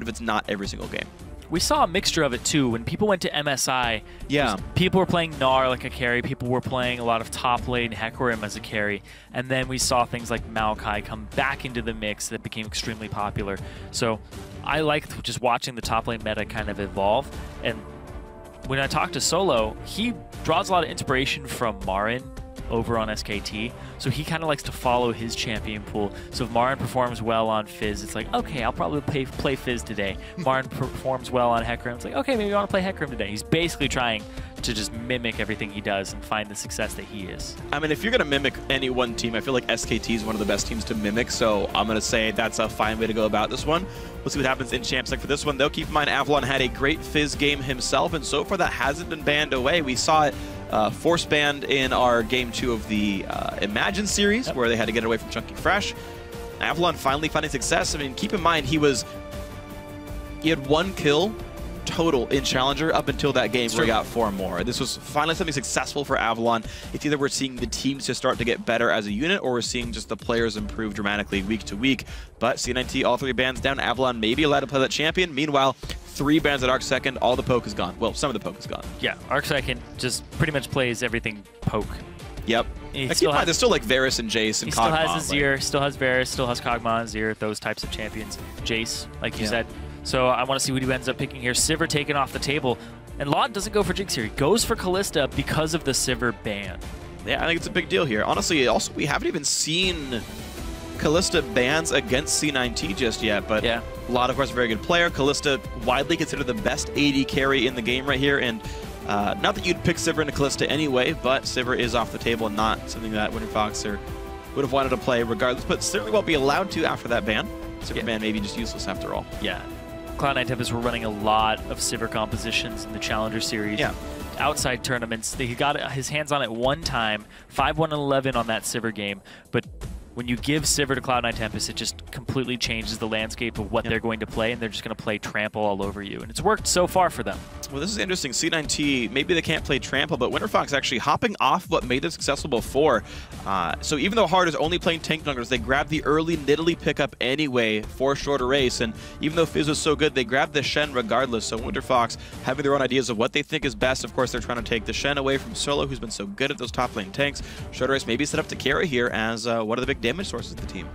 if it's not every single game. We saw a mixture of it too. When people went to MSI, yeah, people were playing Gnar like a carry, people were playing a lot of top lane Hecarim as a carry, and then we saw things like Maokai come back into the mix that became extremely popular. So I like just watching the top lane meta kind of evolve, and when I talk to Solo, he draws a lot of inspiration from Marin over on SKT, so he kind of likes to follow his champion pool. So if Marin performs well on Fizz, it's like, okay, I'll probably play Fizz today. Marin performs well on Hecarim, it's like, okay, maybe I want to play Hecarim today. He's basically trying to just mimic everything he does and find the success that he is. I mean, if you're going to mimic any one team, I feel like SKT is one of the best teams to mimic, so I'm going to say that's a fine way to go about this one. We'll see what happens in Champs League for this one, though. Keep in mind, Avalon had a great Fizz game himself, and so far that hasn't been banned away. We saw it force banned in our Game 2 of the Imagine series, where they had to get away from Chunky Fresh. Avalon finally finding success. I mean, keep in mind, he had 1 kill total in Challenger up until that game where he got 4 more. This was finally something successful for Avalon. It's either we're seeing the teams just start to get better as a unit, or we're seeing just the players improve dramatically week to week. But C9T, all 3 bans down. Avalon may be allowed to play that champion. Meanwhile, 3 bans at Arc Second. All the poke is gone. Well, some of the poke is gone. Yeah, Arc Second just pretty much plays everything poke. Yep. There's still like Varus and Jace and Kog'Maw. He still has Azir, still has Varus, still has Kog'Maw, Azir, those types of champions. Jace, like you said. So I want to see what he ends up picking here. Sivir taken off the table. And Laud doesn't go for Jinx here. He goes for Kalista because of the Sivir ban. Yeah, I think it's a big deal here. Honestly, also, we haven't even seen Kalista bans against C9T just yet, but Laud, of course, a very good player. Kalista, widely considered the best AD carry in the game right here, and not that you'd pick Sivir into Kalista anyway, but Sivir is off the table and not something that Winterfox would have wanted to play regardless, but certainly won't be allowed to after that ban. Sivir ban may be just useless after all. Yeah. Cloud9 Tempest were running a lot of Sivir compositions in the Challenger series. Yeah. Outside tournaments, he got his hands on it one time, 5-1-11 on that Sivir game, but when you give Sivir to Cloud9 Tempest, it just completely changes the landscape of what they're going to play, and they're just going to play Trample all over you. And it's worked so far for them. Well, this is interesting. C9T, maybe they can't play Trample, but Winterfox actually hopping off what made them successful before. So even though Hard is only playing tank junglers, they grabbed the early Nidalee pickup anyway for shorter race. And even though Fizz was so good, they grabbed the Shen regardless. So Winterfox having their own ideas of what they think is best. Of course, they're trying to take the Shen away from Solo, who's been so good at those top lane tanks. Shorter race maybe set up to carry here as one of the big damage sources of the team.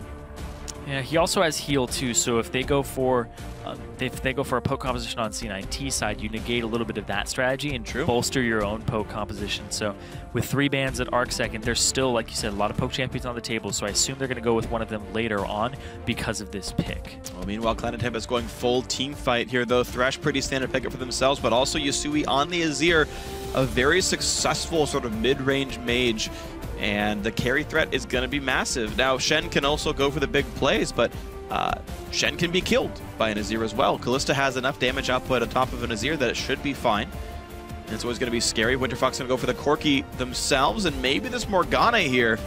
Yeah, he also has heal too, so if they go for a poke composition on C9T side, you negate a little bit of that strategy and bolster your own poke composition. So with 3 bans at Arc Second, there's still, like you said, a lot of poke champions on the table, so I assume they're going to go with one of them later on because of this pick. Well, meanwhile, Cloud9 Tempest going full team fight here, though. Thresh pretty standard pickup for themselves, but also Yasui on the Azir, a very successful sort of mid-range mage. And the carry threat is going to be massive. Now, Shen can also go for the big plays, but Shen can be killed by an Azir as well. Kalista has enough damage output on top of an Azir that it should be fine. And it's always going to be scary. Winterfox going to go for the Corki themselves, and maybe this Morgana here.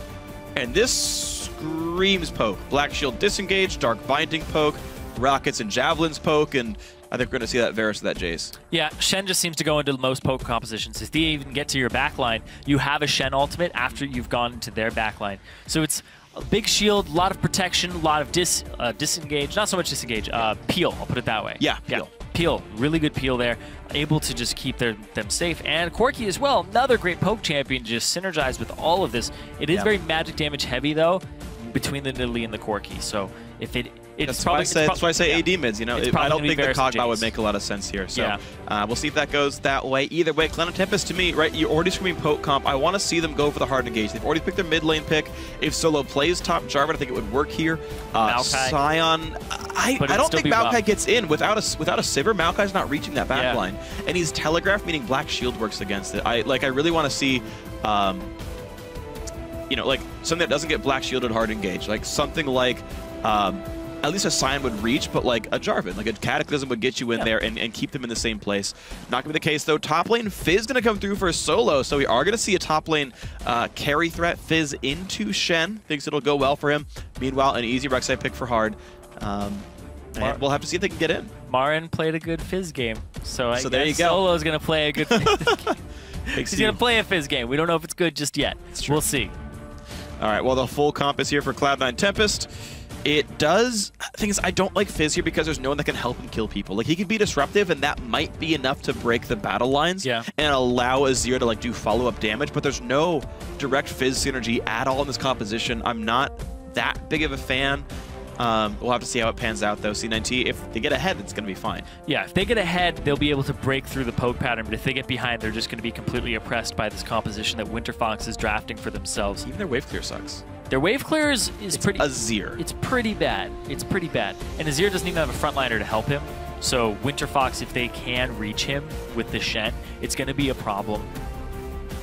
And this screams poke. Black Shield disengage, Dark Binding poke, Rockets and Javelins poke, and I think we're going to see that Varus with that Jace. Yeah, Shen just seems to go into most poke compositions. If they even get to your backline, you have a Shen ultimate after you've gone into their backline. So it's a big shield, a lot of protection, a lot of disengage. Not so much disengage, peel, I'll put it that way. Yeah, peel. Peel, really good peel there. Able to just keep them safe. And Corki as well, another great poke champion, just synergized with all of this. It is very magic damage heavy though, between the Nidalee and the Corki. So if that's why I say AD mids. You know, I don't think the Kog'Maw would make a lot of sense here. So we'll see if that goes that way. Either way, Cloud9 Tempest to me, right? You're already screaming poke comp. I want to see them go for the hard engage. They've already picked their mid lane pick. If Solo plays top Jarvan, I think it would work here. Scion, I don't think Maokai gets in without a Sivir. Maokai's not reaching that back line, and he's telegraphed, meaning Black Shield works against it. I really want to see. You know, like something that doesn't get Black Shielded hard engage, like something like. At least a Scion would reach, but like a Jarvan, like a Cataclysm would get you in there and keep them in the same place. Not going to be the case, though. Top lane, Fizz going to come through for a Solo, so we are going to see a top lane carry threat. Fizz into Shen. Thinks it'll go well for him. Meanwhile, an easy Rek'Sai pick for Hard. And we'll have to see if they can get in. Marin played a good Fizz game, so I there you guess go. Solo's going to play a good Fizz game. He's going to play a Fizz game. We don't know if it's good just yet. We'll see. All right, well, the full comp is here for Cloud9 Tempest. It does. The thing is, I don't like Fizz here because there's no one that can help him kill people. Like, he could be disruptive, and that might be enough to break the battle lines and allow Azir to like do follow-up damage, but there's no direct Fizz synergy at all in this composition. I'm not that big of a fan. We'll have to see how it pans out, though. C9T, if they get ahead, it's going to be fine. Yeah, if they get ahead, they'll be able to break through the poke pattern, but if they get behind, they're just going to be completely oppressed by this composition that Winterfox is drafting for themselves. Even their wave clear sucks. Their wave clear is pretty... Azir. It's pretty bad. It's pretty bad. And Azir doesn't even have a frontliner to help him, so Winterfox, if they can reach him with the Shen, it's going to be a problem.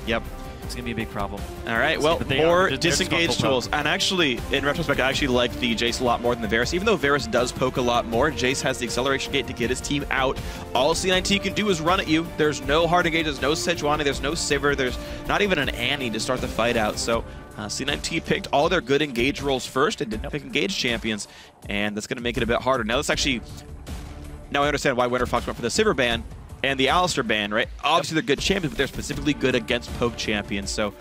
Yep. It's going to be a big problem. All right, well, more disengaged tools. And actually, in retrospect, I actually like the Jace a lot more than the Varus. Even though Varus does poke a lot more, Jace has the acceleration gate to get his team out. All C9T can do is run at you. There's no hard engage, there's no Sejuani, there's no Sivir, there's not even an Annie to start the fight out. So C9T picked all their good engage roles first and didn't pick engage champions. And that's going to make it a bit harder. Now, now I understand why Winterfox went for the Sivir ban and the Alistar ban, right? Obviously, they're good champions, but they're specifically good against poke champions. So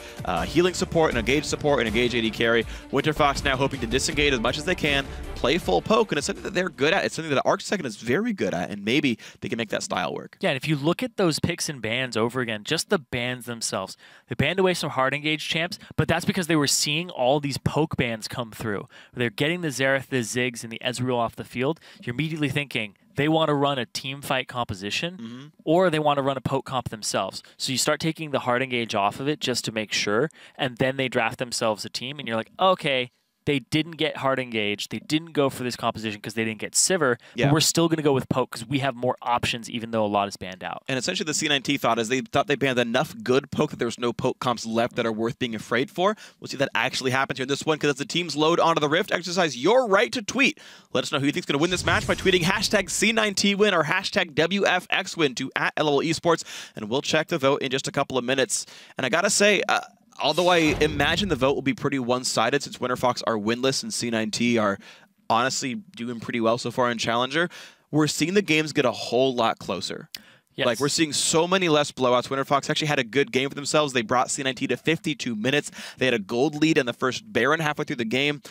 healing support and engage AD carry. Winterfox now hoping to disengage as much as they can, play full poke, and it's something that they're good at. It's something that ArcSecond is very good at, and maybe they can make that style work. Yeah, and if you look at those picks and bans over again, just the bans themselves, they banned away some hard engage champs, but that's because they were seeing all these poke bans come through. They're getting the Xerath, the Ziggs, and the Ezreal off the field. You're immediately thinking, they want to run a team fight composition, or they want to run a poke comp themselves. So you start taking the hard engage off of it just to make sure, and then they draft themselves a team, and you're like, okay, they didn't get hard engaged. They didn't go for this composition because they didn't get Sivir, but we're still going to go with poke because we have more options even though a lot is banned out. And essentially the C9T thought is they thought they banned enough good poke that there was no poke comps left that are worth being afraid for. We'll see if that actually happens here in this one because as the teams load onto the Rift, exercise your right to tweet. Let us know who you think is going to win this match by tweeting hashtag C9TWin or hashtag WFXWin to @LLEsports, and we'll check the vote in just a couple of minutes. And I got to say, although I imagine the vote will be pretty one-sided since Winterfox are winless and C9T are honestly doing pretty well so far in Challenger, we're seeing the games get a whole lot closer. Yes. Like, we're seeing so many less blowouts. Winterfox actually had a good game for themselves. They brought C9T to 52 minutes. They had a gold lead in the first Baron halfway through the game.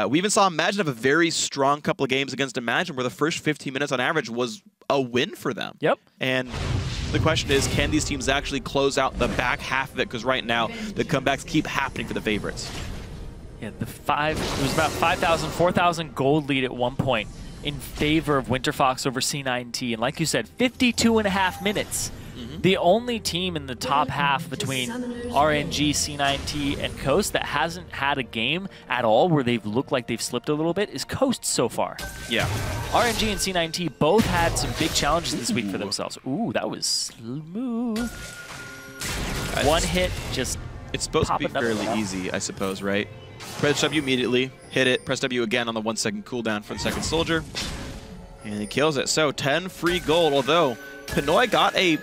We even saw Imagine have a very strong couple of games against Imagine where the first 15 minutes on average was a win for them. Yep. And the question is, can these teams actually close out the back half of it? Because right now, the comebacks keep happening for the favorites. Yeah, it was about 5,000, 4,000 gold lead at one point in favor of Winterfox over C9T. And like you said, 52.5 minutes. The only team in the top half between RNG, C9T, and Coast that hasn't had a game at all where they've looked like they've slipped a little bit is Coast so far. Yeah. RNG and C9T both had some big challenges this week for themselves. Ooh, that was smooth. One hit, just it's supposed to be fairly easy, I suppose, right? Press W immediately, hit it, press W again on the 1 second cooldown for the second soldier, and he kills it. So 10 free gold, although Pinoy got a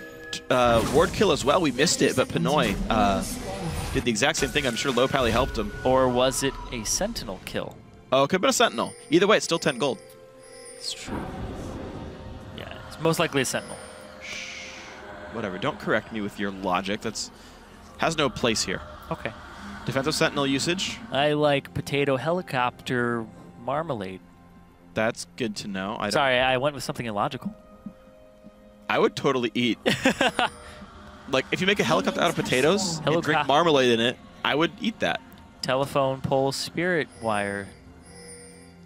ward kill as well. We missed it, but Pinoy did the exact same thing. I'm sure Low Pally helped him. Or was it a Sentinel kill? Oh, it could have been a Sentinel. Either way, it's still 10 gold. It's true. Yeah, it's most likely a Sentinel. Whatever. Don't correct me with your logic. That's has no place here. Okay. Defensive Sentinel usage. I like potato helicopter marmalade. That's good to know. Sorry, I went with something illogical. I would totally eat. Like, if you make a helicopter out of potatoes and drink marmalade in it, I would eat that. Telephone pole spirit wire.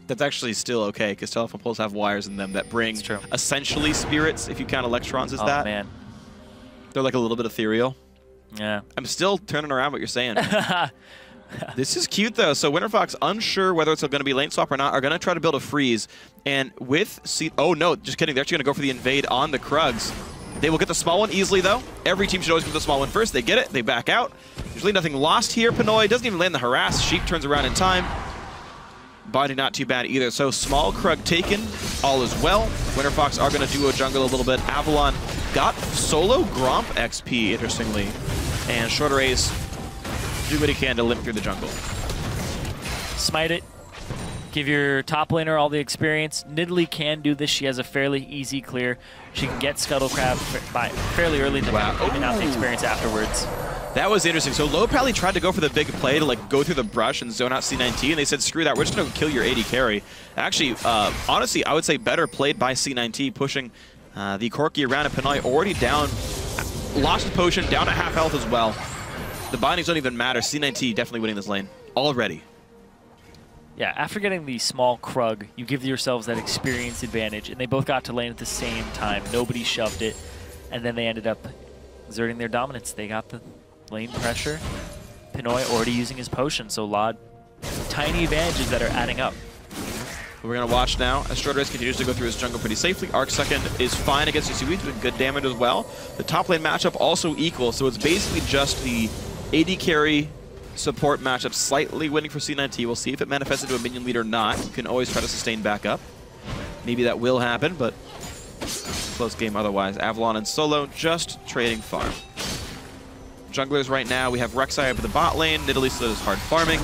That's actually still okay, because telephone poles have wires in them that bring essentially spirits, if you count electrons as that. Oh, man. They're like a little bit ethereal. Yeah. I'm still turning around what you're saying. This is cute, though. So Winterfox, unsure whether it's going to be lane swap or not, are going to try to build a freeze. And with oh, no, just kidding. They're actually going to go for the invade on the Krugs. They will get the small one easily, though. Every team should always get the small one first. They get it. They back out. Usually nothing lost here. Pinoy doesn't even land the harass. Sheep turns around in time. Body not too bad either. So small Krug taken. All is well. Winterfox are going to duo jungle a little bit. Avalon got solo Gromp XP, interestingly. And Shorter Ace do what he can to limp through the jungle. Smite it. Give your top laner all the experience. Nidalee can do this. She has a fairly easy clear. She can get Scuttle Crab by fairly early in the map, maybe not the experience afterwards. That was interesting. So Low probably tried to go for the big play to like go through the brush and zone out C9T, and they said, screw that, we're just going to kill your AD carry. Actually, honestly, I would say better played by C9T, pushing the Corki around, and Pinoy already down, lost his potion, down to half health as well. The bindings don't even matter. C9T definitely winning this lane already. Yeah, after getting the small Krug, you give yourselves that experience advantage, and they both got to lane at the same time. Nobody shoved it, and then they ended up exerting their dominance. They got the lane pressure. Pinoy already using his potion, so Lod, tiny advantages that are adding up. We're going to watch now as Shortrace continues to go through his jungle pretty safely. Arc second is fine against Yusui, doing good damage as well. The top lane matchup also equal, so it's basically just the AD carry support matchup slightly winning for C9T. We'll see if it manifests into a minion lead or not. You can always try to sustain back up. Maybe that will happen, but close game otherwise. Avalon and Solo just trading farm. Junglers right now, we have Rek'Sai up at the bot lane. Nidalee still is hard farming.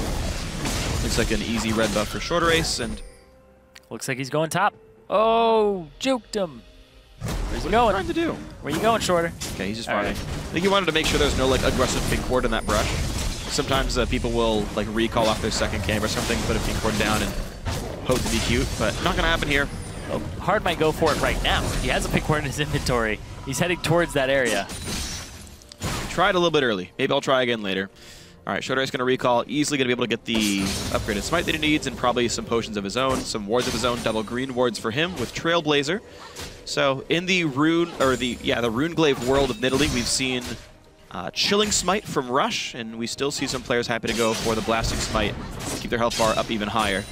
Looks like an easy red buff for Shortrace, and looks like he's going top. Oh, juked him. Where's he going? Trying to do? Where you going, Shorter? Okay, he's just farming. Right. I think he wanted to make sure there's no like aggressive pink ward in that brush. Sometimes people will like recall off their second camp or something, put a pink ward down and hope to be cute, but not gonna happen here. Well, Hard might go for it right now. He has a pink ward in his inventory. He's heading towards that area. Tried a little bit early. Maybe I'll try again later. All right, Shortrace gonna recall, easily gonna be able to get the upgraded smite that he needs and probably some potions of his own, some wards of his own, double green wards for him with Trailblazer. So in the rune, or the Runeglaive world of Nidalee, we've seen Chilling Smite from Rush, and we still see some players happy to go for the Blasting Smite, keep their health bar up even higher.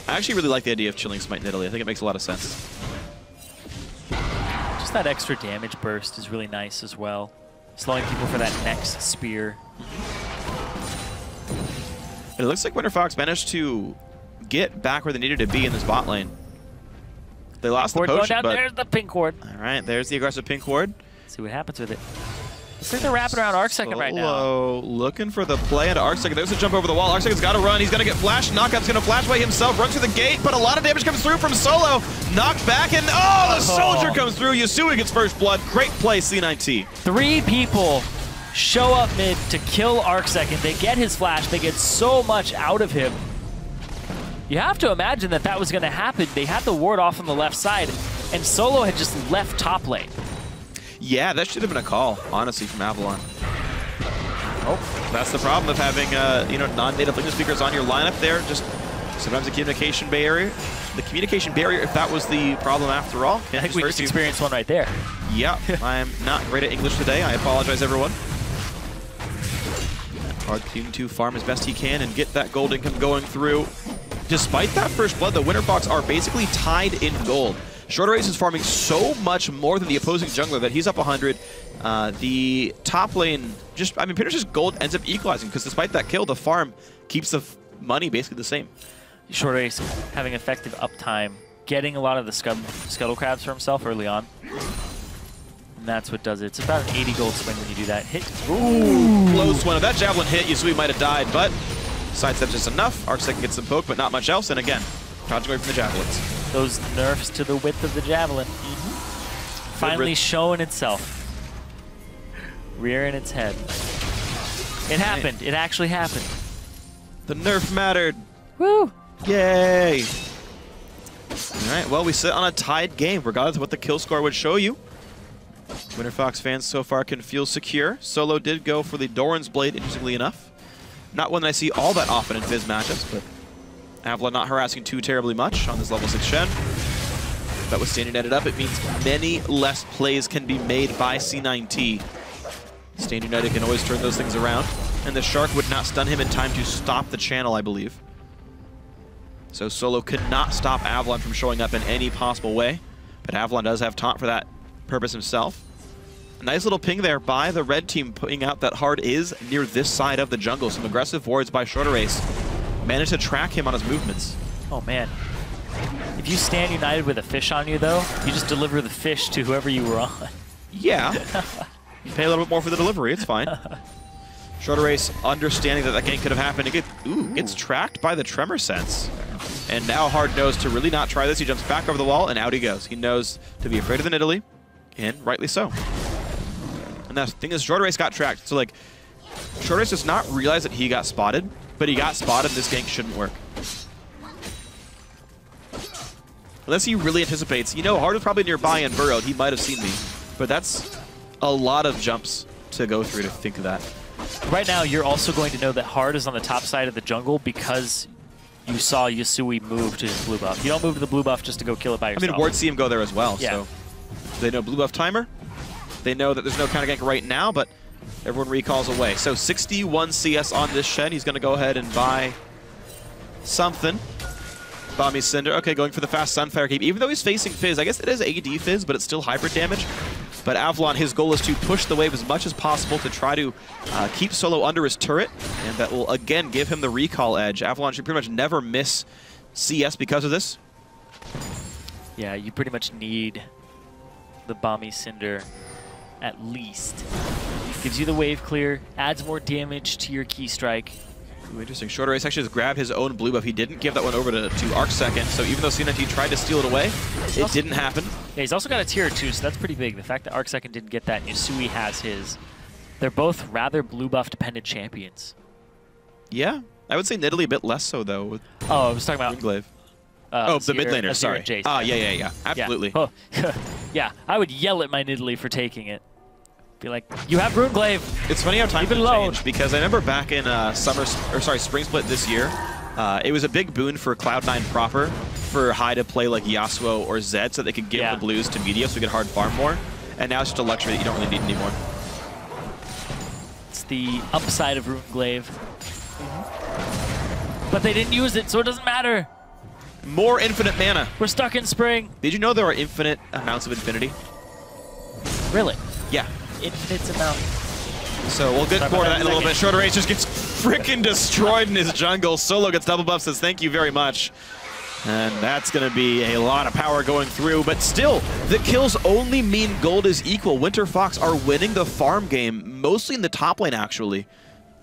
I actually really like the idea of Chilling Smite Nidalee. I think it makes a lot of sense. Just that extra damage burst is really nice as well. Slowing people for that next spear. It looks like Winterfox managed to get back where they needed to be in this bot lane. They lost the potion, down, but there's the pink ward. All right, there's the aggressive pink ward. See what happens with it. Looks like they're wrapping around Arc Second right now. Looking for the play into Arc Second. There's a jump over the wall. Arc Second's got to run. He's going to get flashed. Knockout's going to flash away himself. Runs through the gate, but a lot of damage comes through from Solo. Knocked back, and the soldier comes through. Yusui gets first blood. Great play, C9T. 3 people show up mid to kill Arc Second. They get his flash. They get so much out of him. You have to imagine that that was going to happen. They had the ward off on the left side, and Solo had just left top lane. Yeah, that should have been a call, honestly, from Avalon. Oh, that's the problem of having, non-native language speakers on your lineup there. Just sometimes the communication barrier. The communication barrier, if that was the problem after all. I think we just experienced one right there. Yeah, I'm not great at English today. I apologize, everyone. Hard to farm as best he can and get that gold income going through. Despite that first blood, the Winterfox are basically tied in gold. Shortrace is farming so much more than the opposing jungler that he's up 100. The top lane, pretty much just gold ends up equalizing because despite that kill, the farm keeps the money basically the same. Shortrace having effective uptime, getting a lot of the scuttle crabs for himself early on. And that's what does it. It's about an 80 gold swing when you do that. Hit. Ooh, close one. If that javelin hit, Yusui might have died, but sidestep's just enough. Arc Second gets some poke, but not much else. And again, dodging away from the javelins. Those nerfs to the width of the javelin. Finally showing itself. Rearing its head. It happened. It actually happened. The nerf mattered. Woo! Yay! All right, well, we sit on a tied game, regardless of what the kill score would show you. Winterfox fans so far can feel secure. Solo did go for the Doran's Blade, interestingly enough. Not one that I see all that often in Fizz matchups, but Avalon not harassing too terribly much on this level 6 Shen. But with Standing United up, it means many less plays can be made by C9T. Standing United can always turn those things around, and the Shark would not stun him in time to stop the channel, I believe. So Solo could not stop Avalon from showing up in any possible way, but Avalon does have taunt for that purpose himself. A nice little ping there by the red team, putting out that Hard is near this side of the jungle. Some aggressive wards by Shortrace. Managed to track him on his movements. Oh man. If you stand united with a fish on you though, you just deliver the fish to whoever you were on. Yeah. You pay a little bit more for the delivery, it's fine. Shortrace understanding that gank could have happened. It gets tracked by the Tremor Sense. And now Hard knows to really not try this. He jumps back over the wall and out he goes. He knows to be afraid of the Nidalee, and rightly so. And And the thing is, Short Race got tracked. So, like, Short Race does not realize that he got spotted, but he got spotted. This gank shouldn't work. Unless he really anticipates. You know, Hard was probably nearby and burrowed. He might have seen me. But that's a lot of jumps to go through to think of that. Right now, you're also going to know that Hard is on the top side of the jungle because you saw Yasui move to his blue buff. You don't move to the blue buff just to go kill it by yourself. I mean, wards see him go there as well, yeah. so they know blue buff timer. They know that there's no counter gank right now, but everyone recalls away. So 61 CS on this Shen. He's going to go ahead and buy something. Bomby Cinder. Okay, going for the fast Sunfire Keep. Even though he's facing Fizz, I guess it is AD Fizz, but it's still hybrid damage. But Avalon, his goal is to push the wave as much as possible to try to keep Solo under his turret, and that will, again, give him the recall edge. Avalon should pretty much never miss CS because of this. Yeah, you pretty much need the Bomby Cinder at least. Gives you the wave clear, adds more damage to your key strike. Ooh, interesting. Shorter Race actually just grabbed his own blue buff. He didn't give that one over to Arc Second, so even though C9T tried to steal it away, it didn't happen. Yeah, he's also got a tier 2, so that's pretty big. The fact that Arc Second didn't get that, and Yasui has his. They're both rather blue buff dependent champions. Yeah, I would say Nidalee a bit less so, though. With I was talking about... Moonglaive. Oh, the mid laner, sorry. Ah, yeah. Absolutely. Yeah. Oh, yeah, I would yell at my Nidalee for taking it. Be like, you have Runeglaive. It's funny how times have changed, because I remember back in Spring Split this year, it was a big boon for Cloud9 proper for High to play like Yasuo or Zed so they could give the blues to media so we could hard farm more. And now it's just a luxury that you don't really need anymore. It's the upside of Runeglaive. But they didn't use it, so it doesn't matter. More infinite mana. We're stuck in spring. Did you know there are infinite amounts of infinity? Really? Yeah. Infinite amount. So we'll get more to that in a little bit. Shorter Race just gets freaking destroyed in his jungle. Solo gets double buff, says thank you very much. And that's going to be a lot of power going through. But still, the kills only mean gold is equal. Winterfox are winning the farm game, mostly in the top lane, actually.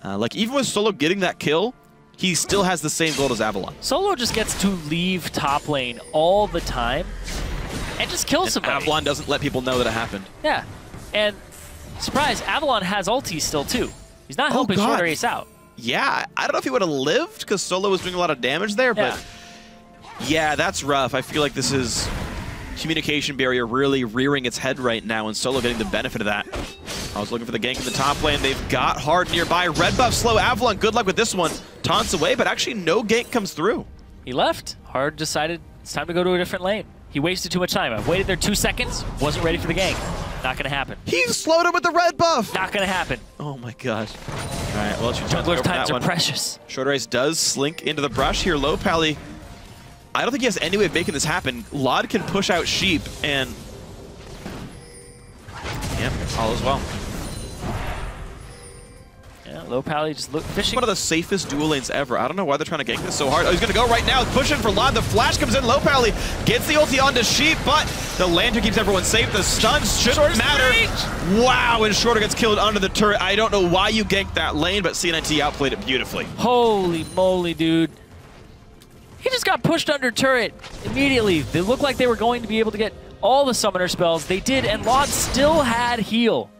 Like, even with Solo getting that kill, he still has the same gold as Avalon. Solo just gets to leave top lane all the time and just kill somebody. Avalon doesn't let people know that it happened. Yeah. And surprise, Avalon has ulti still, too. He's not helping Shorter Race out. Yeah, I don't know if he would have lived, because Solo was doing a lot of damage there, but yeah, that's rough. I feel like this is communication barrier really rearing its head right now, and Solo getting the benefit of that. I was looking for the gank in the top lane. They've got Hard nearby. Red buff slow. Avalon, good luck with this one. Taunts away, but actually no gank comes through. He left. Hard decided it's time to go to a different lane. He wasted too much time. I waited there 2 seconds, wasn't ready for the gank. Not gonna happen. He slowed him with the red buff. Not gonna happen. Oh my gosh. All right, well, jungler's times are precious. Shorter Race does slink into the brush here. Low Pally, I don't think he has any way of making this happen. Lod can push out Sheep, and yeah, all is well. Yeah, Low Pally just fishing. One of the safest dual lanes ever. I don't know why they're trying to gank this so hard. Oh, he's going to go right now. Pushing for Lod. The flash comes in. Low Pally gets the ulti onto Sheep, but the lantern keeps everyone safe. The stuns shouldn't matter. Wow, and Shorter gets killed under the turret. I don't know why you ganked that lane, but C9T outplayed it beautifully. Holy moly, dude. He just got pushed under turret immediately. They looked like they were going to be able to get all the summoner spells. They did, and Lod still had heal.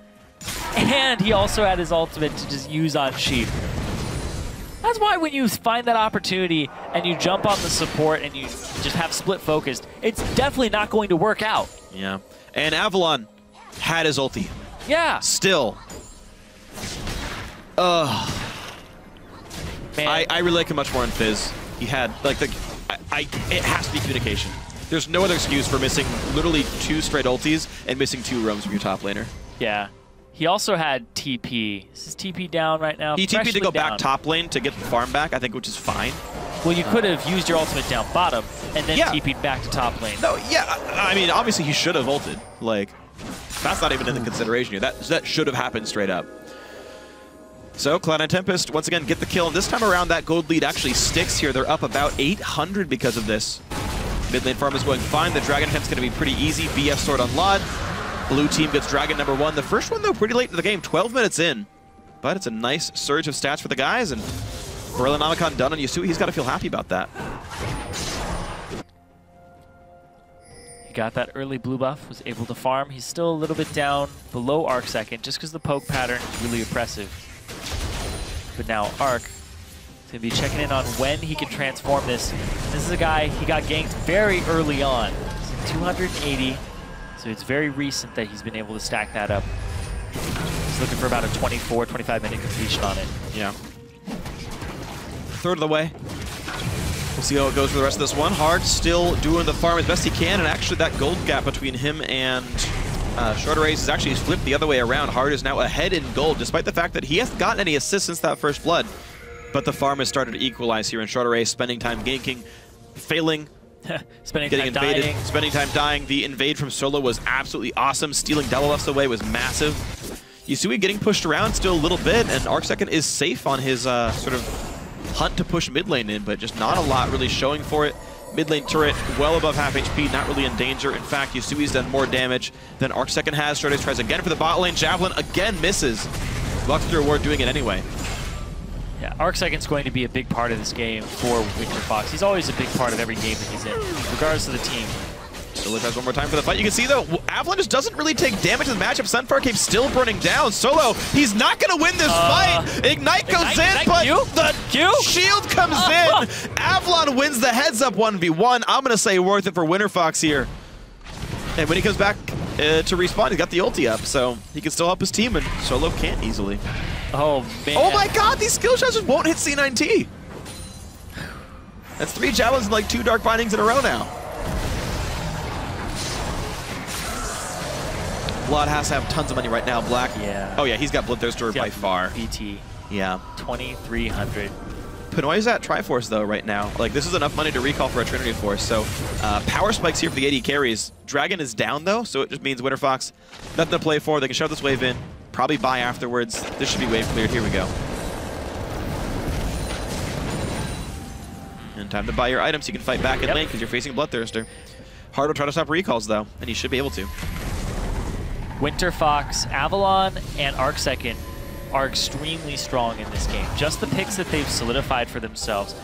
And he also had his ultimate to just use on Sheep. That's why when you find that opportunity and you jump on the support and you just have split focused, it's definitely not going to work out. Yeah. And Avalon had his ulti. Yeah. Still. Man. I really like him much more in Fizz. He had, like, it has to be communication. There's no other excuse for missing literally 2 straight ultis and missing 2 roams from your top laner. Yeah. He also had TP. Is his TP down right now? He TP'd to go back top lane to get the farm back, I think, which is fine. Well, you could have used your ultimate down bottom and then TP'd back to top lane. No, yeah, I mean, obviously he should have ulted. Like, that's not even in the consideration here. That should have happened straight up. So, Cloud9 and Tempest, once again, get the kill. And this time around, that gold lead actually sticks here. They're up about 800 because of this. Mid lane farm is going fine. The Dragon Attempt's going to be pretty easy. BF sword on Lod. Blue team gets Dragon #1. The first one, though, pretty late in the game, 12 minutes in. But it's a nice surge of stats for the guys, and Nomicon done on Yasui. He's got to feel happy about that. got that early blue buff, was able to farm. He's still a little bit down below Arc second, just because the poke pattern is really oppressive. But now Arc is going to be checking in on when he can transform this. This is a guy, he got ganked very early on. He's at 280, so it's very recent that he's been able to stack that up. He's looking for about a 24, 25-minute completion on it. Yeah. Third of the way. We'll see how it goes for the rest of this one. Hard still doing the farm as best he can, and actually that gold gap between him and Shorter Race is actually flipped the other way around. Hard is now ahead in gold, despite the fact that he hasn't gotten any assists since that first blood. But the farm has started to equalize here in Shorter Race, spending time ganking, failing, getting invaded, spending time dying. The invade from Solo was absolutely awesome. Stealing double buffs away was massive. Yusui getting pushed around still a little bit, and Arc second is safe on his sort of hunt to push mid lane in, but just not a lot really showing for it. Mid lane turret well above half HP, not really in danger. In fact, Yusui's done more damage than Arc second has. Shorter tries again for the bot lane. Javelin again misses. Blocks the reward, doing it anyway. Yeah, Arc second's going to be a big part of this game for Winterfox. He's always a big part of every game that he's in, regardless of the team. Still tries one more time for the fight. You can see, though, Avalon just doesn't really take damage in the matchup. Sunfire Cave's still burning down. Solo, he's not going to win this fight. Ignite goes in, but the shield comes in. Avalon wins the heads-up 1v1. I'm going to say worth it for Winterfox here. And when he comes back to respawn, he's got the ulti up, so he can still help his team, and Solo can't easily. Oh, man. Oh, my God, these skill shots just won't hit C9T. That's 3 javelins and like 2 dark bindings in a row now. Blood has to have tons of money right now. Black. Yeah. Oh, yeah, he's got Bloodthirster by far. BT. Yeah. 2,300. Pinoy's at Triforce, though, right now. Like, this is enough money to recall for a Trinity Force. So, power spikes here for the AD carries. Dragon is down, though, so it just means Winterfox, nothing to play for. They can shove this wave in, probably buy afterwards. This should be wave cleared. Here we go. And time to buy your items. You can fight back in lane because you're facing a Bloodthirster. Hard will try to stop recalls, though, and he should be able to. Winterfox, Avalon, and Arc second are extremely strong in this game. Just the picks that they've solidified for themselves.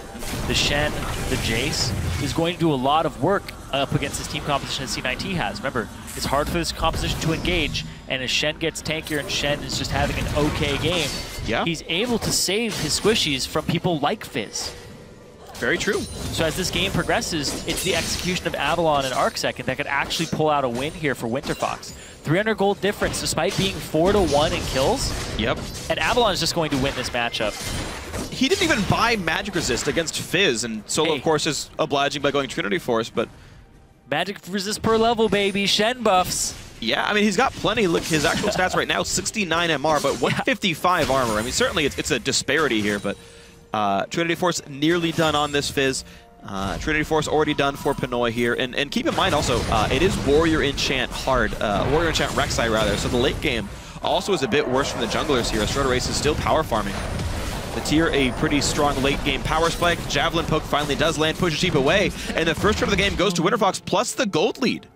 The Shen, the Jace, is going to do a lot of work up against this team composition that C9T has. Remember, it's hard for this composition to engage, and as Shen gets tankier and Shen is just having an okay game, he's able to save his squishies from people like Fizz. Very true. So as this game progresses, it's the execution of Avalon and Arc second that could actually pull out a win here for Winterfox. 300 gold difference despite being 4-1 in kills. Yep. And Avalon is just going to win this matchup. He didn't even buy Magic Resist against Fizz, and Solo, of course, is obliging by going Trinity Force, but... Magic Resist per level, baby. Shen buffs. Yeah, I mean, he's got plenty. Look, his actual stats right now, 69 MR, but 155 armor. I mean, certainly it's a disparity here, but Trinity Force nearly done on this Fizz. Trinity Force already done for Pinoy here. And keep in mind also, it is Warrior Enchant hard. Warrior Enchant Rek'Sai, rather. So the late game also is a bit worse from the junglers here. Shorter Race is still power farming. The tier, a pretty strong late game power spike. Javelin poke finally does land, pushes Sheep away. And the first turn of the game goes to Winterfox plus the gold lead.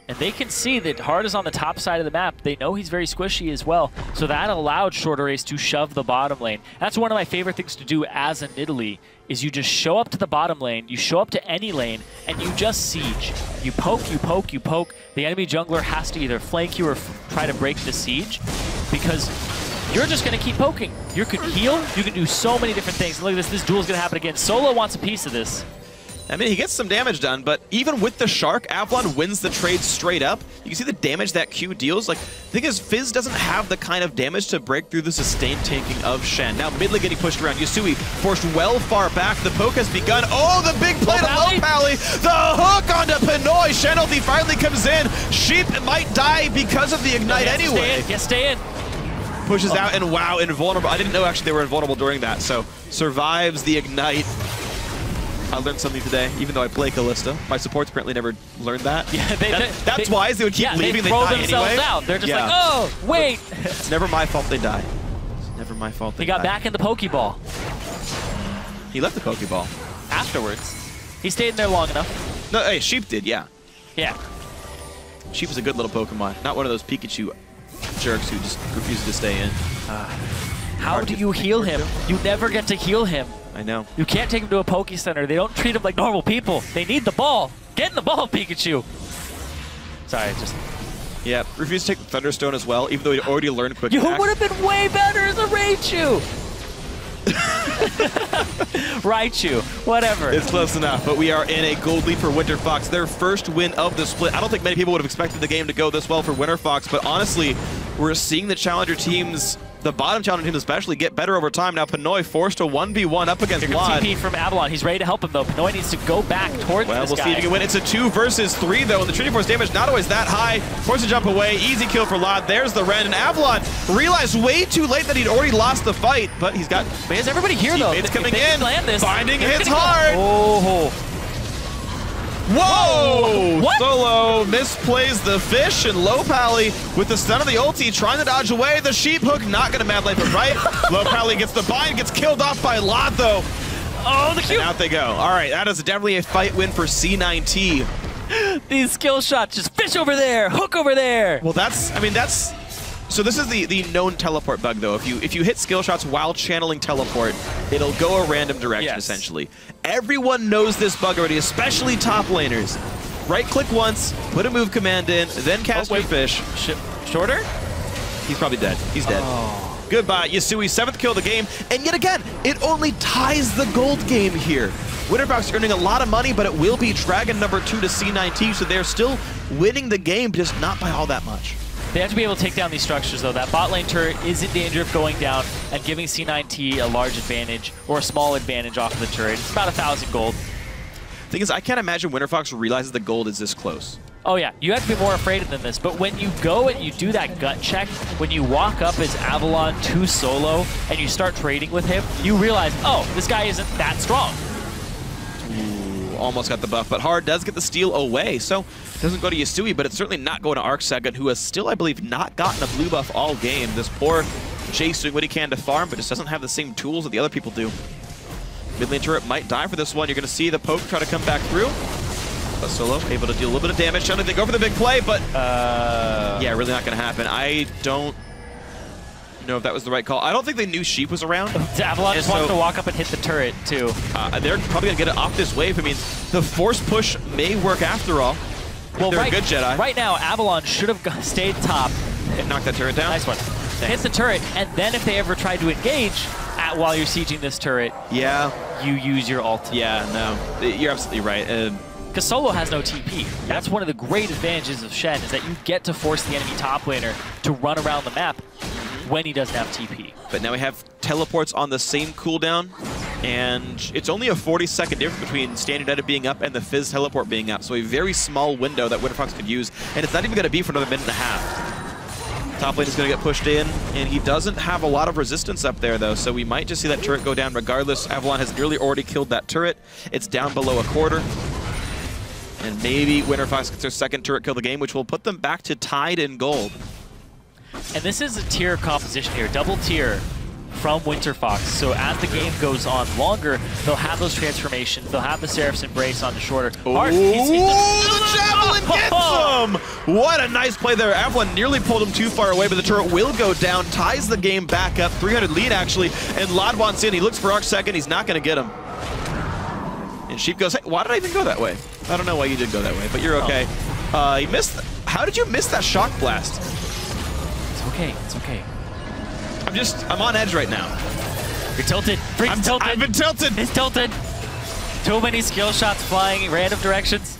And they can see that Hard is on the top side of the map. They know he's very squishy as well. So that allowed Shorter Race to shove the bottom lane. That's one of my favorite things to do as an Italy, is you just show up to the bottom lane, you show up to any lane, and you just siege. You poke, you poke, you poke. The enemy jungler has to either flank you or try to break the siege, because you're just going to keep poking. You can heal, you can do so many different things. And look at this duel's going to happen again. Solo wants a piece of this. I mean, he gets some damage done, but even with the Shark, Avalon wins the trade straight up. You can see the damage that Q deals. Like, the thing is, Fizz doesn't have the kind of damage to break through the sustained tanking of Shen. Now, mid lane getting pushed around. Yusui forced well far back. The poke has begun. Oh, the big play to low pally. The hook onto Pinoy. Shen ulti finally comes in. Sheep might die because of the ignite anyway. Stay in. Pushes out, and wow, invulnerable. I didn't know actually they were invulnerable during that. So, survives the ignite. I learned something today, even though I play Kalista. My supports apparently never learned that. Yeah, that's wise. They would keep leaving. They throw themselves anyway. out. They're just like, oh, wait. It's never my fault they die. It's never my fault they die. He got back in the Pokeball. He left the Pokeball. Afterwards. He stayed in there long enough. No, hey, Sheep did, yeah. Yeah. Sheep is a good little Pokemon. Not one of those Pikachu jerks who just refuses to stay in. How do you heal him? You never get to heal him. I know. You can't take him to a Poke Center. They don't treat him like normal people. They need the ball. Get in the ball, Pikachu. Sorry, just... Yeah, refused to take Thunderstone as well, even though he'd already learned Quick You Attack. would have been way better as a Raichu! Raichu, whatever. It's close enough, but we are in a gold lead for Winterfox. Their first win of the split. I don't think many people would have expected the game to go this well for Winterfox, but honestly, we're seeing the challenger teams, the bottom challenger teams especially, get better over time. Now Pinoy forced a 1v1 up against Lod. TP from Avalon. He's ready to help him, though. Pinoy needs to go back towards this We'll guy. see if he can win. It's a 2 versus 3, though, and the Trinity Force damage not always that high. Forced to jump away. Easy kill for Lod. There's the Ren, and Avalon realized way too late that he'd already lost the fight, but he's got... But he has everybody here, though. It's coming in. Land this. Binding hits hard. Oh. Whoa! What? Solo misplays the fish, and Low Pally with the stun of the ulti trying to dodge away. The sheep hook not going to mad life it right. Low Pally gets the bind, gets killed off by Lot though. Oh, the cute. And out they go. All right, that is definitely a fight win for C9T. These skill shots, just fish over there, hook over there. Well, that's so this is the known teleport bug though. If you hit skill shots while channeling teleport, it'll go a random direction essentially. Everyone knows this bug already, especially top laners. Right-click once, put a move command in, then cast your fish. Shorter? He's probably dead. He's dead. Oh. Goodbye, Yasui, 7th kill of the game. And yet again, it only ties the gold game here. Winterfox earning a lot of money, but it will be Dragon number 2 to C9T, so they're still winning the game, just not by all that much. They have to be able to take down these structures, though. That bot lane turret is in danger of going down and giving C9T a large advantage, or a small advantage off of the turret. It's about 1,000 gold. Thing is, I can't imagine Winterfox realizes the gold is this close. Oh yeah, you have to be more afraid than this, but when you go and you do that gut check, when you walk up as Avalon 2 solo and you start trading with him, you realize, oh, this guy isn't that strong. Ooh, almost got the buff, but Hard does get the steal away, so it doesn't go to Yasui, but it's certainly not going to Arcsecond, who has still, I believe, not gotten a blue buff all game. This poor Jace doing what he can to farm, but just doesn't have the same tools that the other people do. Mid lane turret might die for this one. You're going to see the poke try to come back through. But Solo able to deal a little bit of damage. They go for the big play, but yeah, really not going to happen. I don't know if that was the right call. I don't think they knew Sheep was around. Avalon just wants to walk up and hit the turret, too. They're probably going to get it off this wave. I mean, the force push may work after all. Well, they're a good Jedi. Right now, Avalon should have stayed top. And knock that turret down. Nice one. Hit the turret, and then if they ever try to engage while you're sieging this turret, you use your ult. Yeah, no, you're absolutely right. Because Solo has no TP. That's one of the great advantages of Shen, is that you get to force the enemy top laner to run around the map when he doesn't have TP. But now we have teleports on the same cooldown, and it's only a 40-second difference between Standing United being up and the Fizz teleport being up, so a very small window that Winterfox could use, and it's not even going to be for another minute and a half. Top lane is going to get pushed in, and he doesn't have a lot of resistance up there, though, so we might just see that turret go down regardless. Avalon has nearly already killed that turret. It's down below a quarter. And maybe Winterfox gets their second turret kill of the game, which will put them back to tied in gold. And this is a tier composition here, double tier from Winterfox. So as the game goes on longer, they'll have those transformations. They'll have the Seraph's Embrace on the shorter. Ooh, the Javelin gets him! What a nice play there. Avalon nearly pulled him too far away, but the turret will go down, ties the game back up. 300 lead, actually, and Lod wants in. He looks for Arcsecond. He's not going to get him. And Sheep goes, hey, why did I even go that way? I don't know why you did go that way, but you're okay. He missed. How did you miss that shock blast? It's okay. It's okay. I'm on edge right now. You're tilted. Freak's tilted. I've been tilted. It's tilted. Too many skill shots flying in random directions.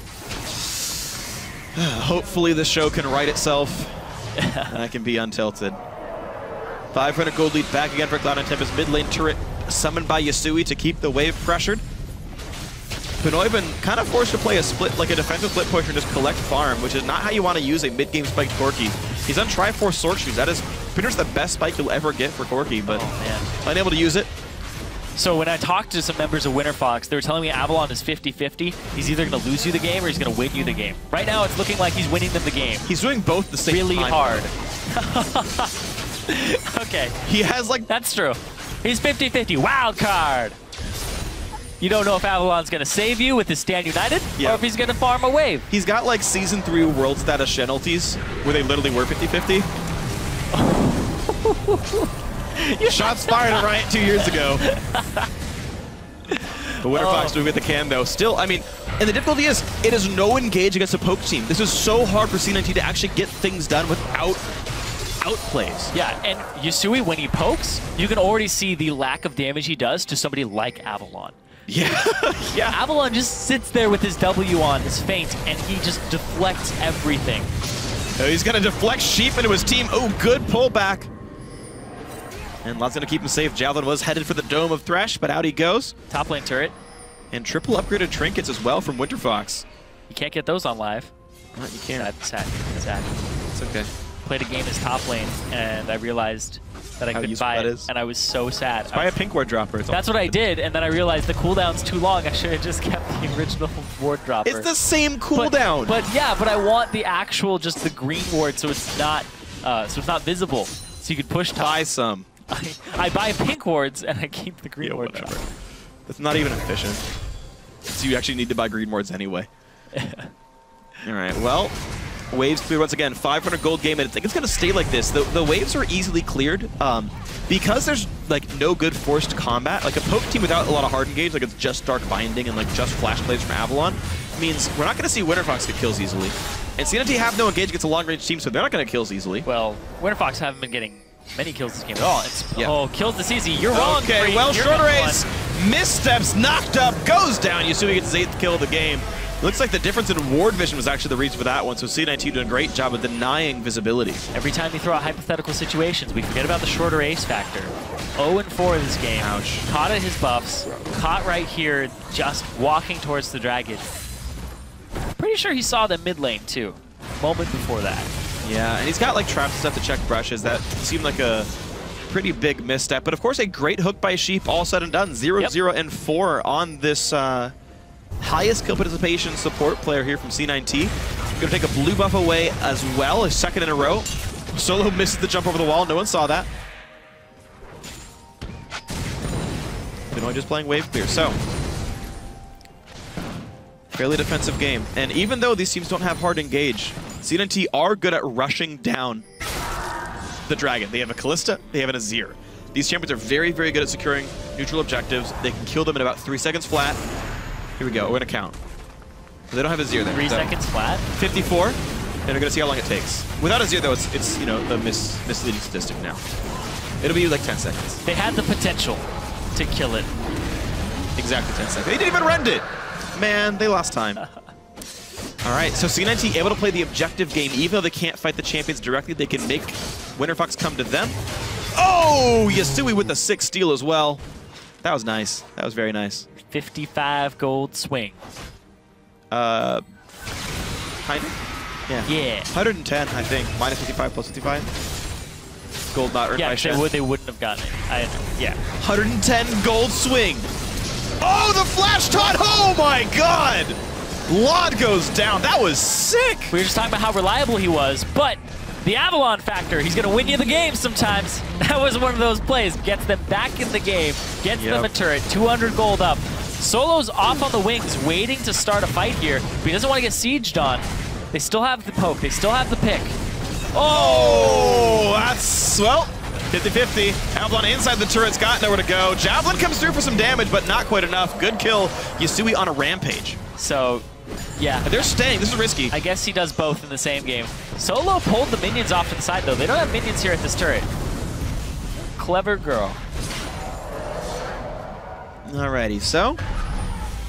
Hopefully the show can right itself and I can be untilted. 500 gold lead back again for Cloud and Tempest. Mid lane turret summoned by Yasui to keep the wave pressured. Pinoy been kind of forced to play a split, like a defensive split push and just collect farm, which is not how you want to use a mid-game spiked Corki. He's on Triforce Sword Shoes. That is pretty much the best spike you'll ever get for Corki, but unable to use it. So when I talked to some members of Winterfox, they were telling me Avalon is 50-50. He's either going to lose you the game or he's going to win you the game. Right now, it's looking like he's winning them the game. He's doing both the same really time. Hard. Okay. He has like... That's true. He's 50-50. Wild card. You don't know if Avalon's going to save you with his Stand United or if he's going to farm a wave. He's got like Season 3 World Status Shen ultis where they literally were 50-50. Shots fired at Riot 2 years ago. But Winterfox doing what they can, though. Still, I mean, And the difficulty is, it is no engage against a poke team. This is so hard for C9T to actually get things done without outplays. Yeah, and Yasui, when he pokes, you can already see the lack of damage he does to somebody like Avalon. Yeah, yeah. Avalon just sits there with his W on, his feint, and he just deflects everything. Oh, he's gonna deflect Sheep into his team. Oh, good pullback. And Lod's gonna keep him safe. Javelin was headed for the dome of Thresh, but out he goes. Top lane turret. And triple upgraded trinkets as well from Winterfox. You can't get those on live. What? You can't. Sad. It's okay. Played a game as top lane, and I realized that I couldn't buy it, and I was so sad. Buy a pink ward dropper. That's what I did, and then I realized the cooldown's too long. I should have just kept the original ward dropper. It's the same cooldown. But I want the actual, just the green ward, so it's not visible, so you could push top. Buy some. I buy pink wards, and I keep the green ward dropper. That's not even efficient. So you actually need to buy green wards anyway. All right, well, waves clear once again. 500 gold game, and I think it's going to stay like this. The waves are easily cleared because there's like no good forced combat. Like a poke team without a lot of hard engage, like it's just Dark Binding and like just flash plays from Avalon, means we're not going to see Winterfox get kills easily. And C9T have no engage against a long-range team, so they're not going to get kills easily. Well, Winterfox haven't been getting many kills this game at all. Oh, kills this easy. You're wrong. Okay, well, short race, missteps, knocked up, goes down. Yasui gets his 8th kill of the game. Looks like the difference in ward vision was actually the reason for that one, so C9T doing a great job of denying visibility. Every time we throw out hypothetical situations, we forget about the shorter ace factor. 0-4 this game. Ouch. Caught at his buffs, caught right here, just walking towards the dragon. Pretty sure he saw the mid lane, too, moment before that. Yeah, and he's got like traps and stuff to check brushes. That seemed like a pretty big misstep. But of course, a great hook by Sheep, all said and done. 0-0 and 4 on this highest kill participation support player here from C9T. Gonna take a blue buff away as well, a second in a row. Solo misses the jump over the wall. No one saw that. Benoit just playing wave clear. So, fairly defensive game. And even though these teams don't have hard engage, C9T are good at rushing down the dragon. They have a Callista, they have an Azir. These champions are very, very good at securing neutral objectives. They can kill them in about 3 seconds flat. Here we go, we're gonna count. They don't have Azir there. 3 seconds flat? 54, and we're gonna see how long it takes. Without Azir though, it's you know, the misleading statistic now. It'll be like 10 seconds. They had the potential to kill it. Exactly 10 seconds. They didn't even rend it. Man, they lost time. All right, so C9T able to play the objective game. Even though they can't fight the champions directly, they can make Winterfox come to them. Oh, Yasui with the 6 steal as well. That was nice. That was very nice. 55 gold swing. Kind of? Yeah. 110, I think. Minus 55 plus 55. Gold not earned by Shen. They wouldn't have gotten it. Yeah. 110 gold swing. Oh, the flash taunt! Oh my god! Lod goes down. That was sick! We were just talking about how reliable he was, but the Avalon factor, he's going to win you the game sometimes. That was one of those plays. Gets them back in the game, gets them a turret, 200 gold up. Solo's off on the wings, waiting to start a fight here, but he doesn't want to get sieged on. They still have the poke. They still have the pick. Oh, that's, well, 50-50. Avalon inside the turret's got nowhere to go. Javelin comes through for some damage, but not quite enough. Good kill. Yasui on a rampage. So, yeah. They're staying. This is risky. I guess he does both in the same game. Solo pulled the minions off to the side, though. They don't have minions here at this turret. Clever girl. Alrighty, so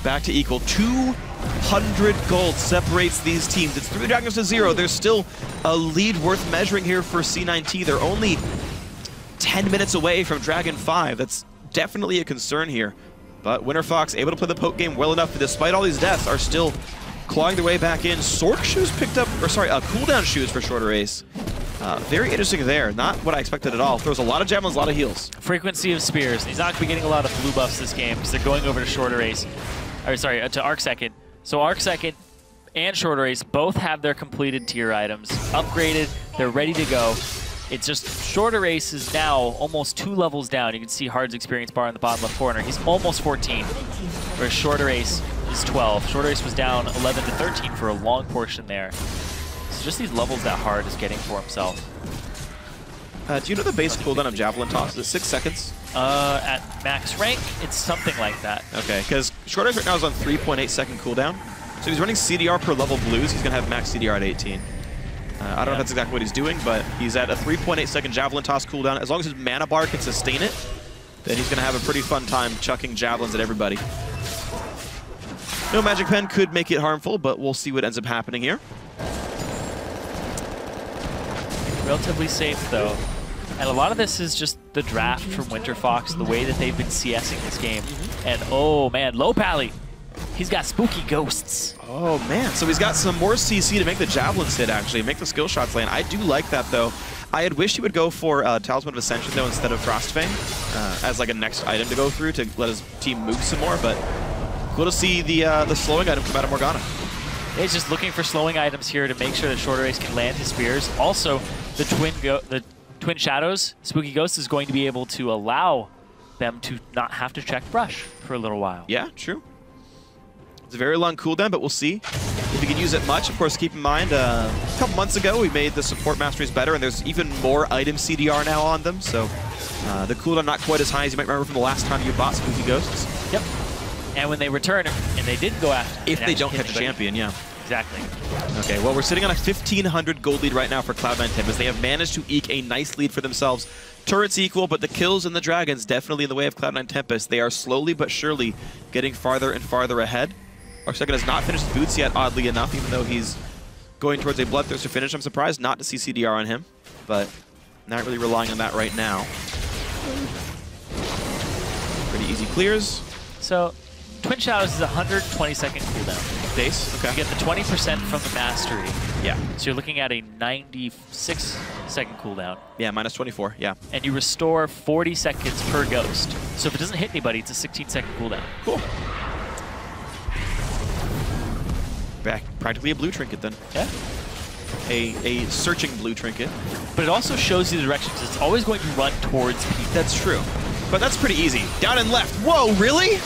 back to equal. 200 gold separates these teams. It's 3 dragons to 0. There's still a lead worth measuring here for C9T. They're only 10 minutes away from Dragon 5. That's definitely a concern here. But Winterfox, able to play the poke game well enough, that despite all these deaths, are still clawing their way back in. Sork shoes picked up, or sorry, cooldown shoes for shorter ace. Very interesting there. Not what I expected at all. Throws a lot of javelins, a lot of heals. Frequency of spears. He's not going to be getting a lot of blue buffs this game because they're going over to shorter ace. Or sorry, to Arc Second. So Arc Second and shorter ace both have their completed tier items upgraded. They're ready to go. It's just shorter ace is now almost 2 levels down. You can see Hard's experience bar in the bottom left corner. He's almost 14, whereas shorter ace is 12. Shorter ace was down 11 to 13 for a long portion there. So just these levels that Hard is getting for himself. Do you know the base cooldown of Javelin Toss? Is it 6 seconds? At max rank, it's something like that. Okay, because short ace right now is on 3.8 second cooldown. So he's running CDR per level blues. He's going to have max CDR at 18. I don't know if that's exactly what he's doing, but he's at a 3.8-second Javelin toss cooldown. As long as his mana bar can sustain it, then he's going to have a pretty fun time chucking Javelins at everybody. No Magic Pen could make it harmful, but we'll see what ends up happening here. Relatively safe, though. And a lot of this is just the draft from Winterfox, the way that they've been CSing this game. And oh man, low pally. He's got spooky ghosts. Oh man, so he's got some more CC to make the Javelins hit, actually, make the skill shots land. I do like that, though. I had wished he would go for Talisman of Ascension, though, instead of Frostfang, as like a next item to go through to let his team move some more, but cool to see the slowing item come out of Morgana. He's just looking for slowing items here to make sure that Shorter Ace can land his spears. Also, the Twin Shadows, Spooky Ghost, is going to be able to allow them to not have to check Brush for a little while. Yeah, true. It's a very long cooldown, but we'll see if you can use it much. Of course, keep in mind, a couple months ago, we made the support masteries better, and there's even more item CDR now on them, so the cooldown not quite as high as you might remember from the last time you bought Spooky Ghosts. Yep. And when they return, and they did go after... If they don't catch a champion, yeah. Exactly. Okay, well, we're sitting on a 1,500 gold lead right now for Cloud9 Tempest. They have managed to eke a nice lead for themselves. Turrets equal, but the kills and the dragons definitely in the way of Cloud9 Tempest. They are slowly but surely getting farther and farther ahead. Our second has not finished his boots yet, oddly enough, even though he's going towards a Bloodthirster finish. I'm surprised not to see CDR on him, but not really relying on that right now. Pretty easy clears. So, Twin Shadows is 120-second cooldown. Base, okay. You get the 20% from the Mastery. Yeah. So you're looking at a 96-second cooldown. Yeah, minus 24, yeah. And you restore 40 seconds per ghost. So if it doesn't hit anybody, it's a 16-second cooldown. Cool. Back, practically a blue trinket then. Yeah. A searching blue trinket. But it also shows you the direction, because it's always going to run towards people. That's true. But that's pretty easy. Down and left. Whoa, really?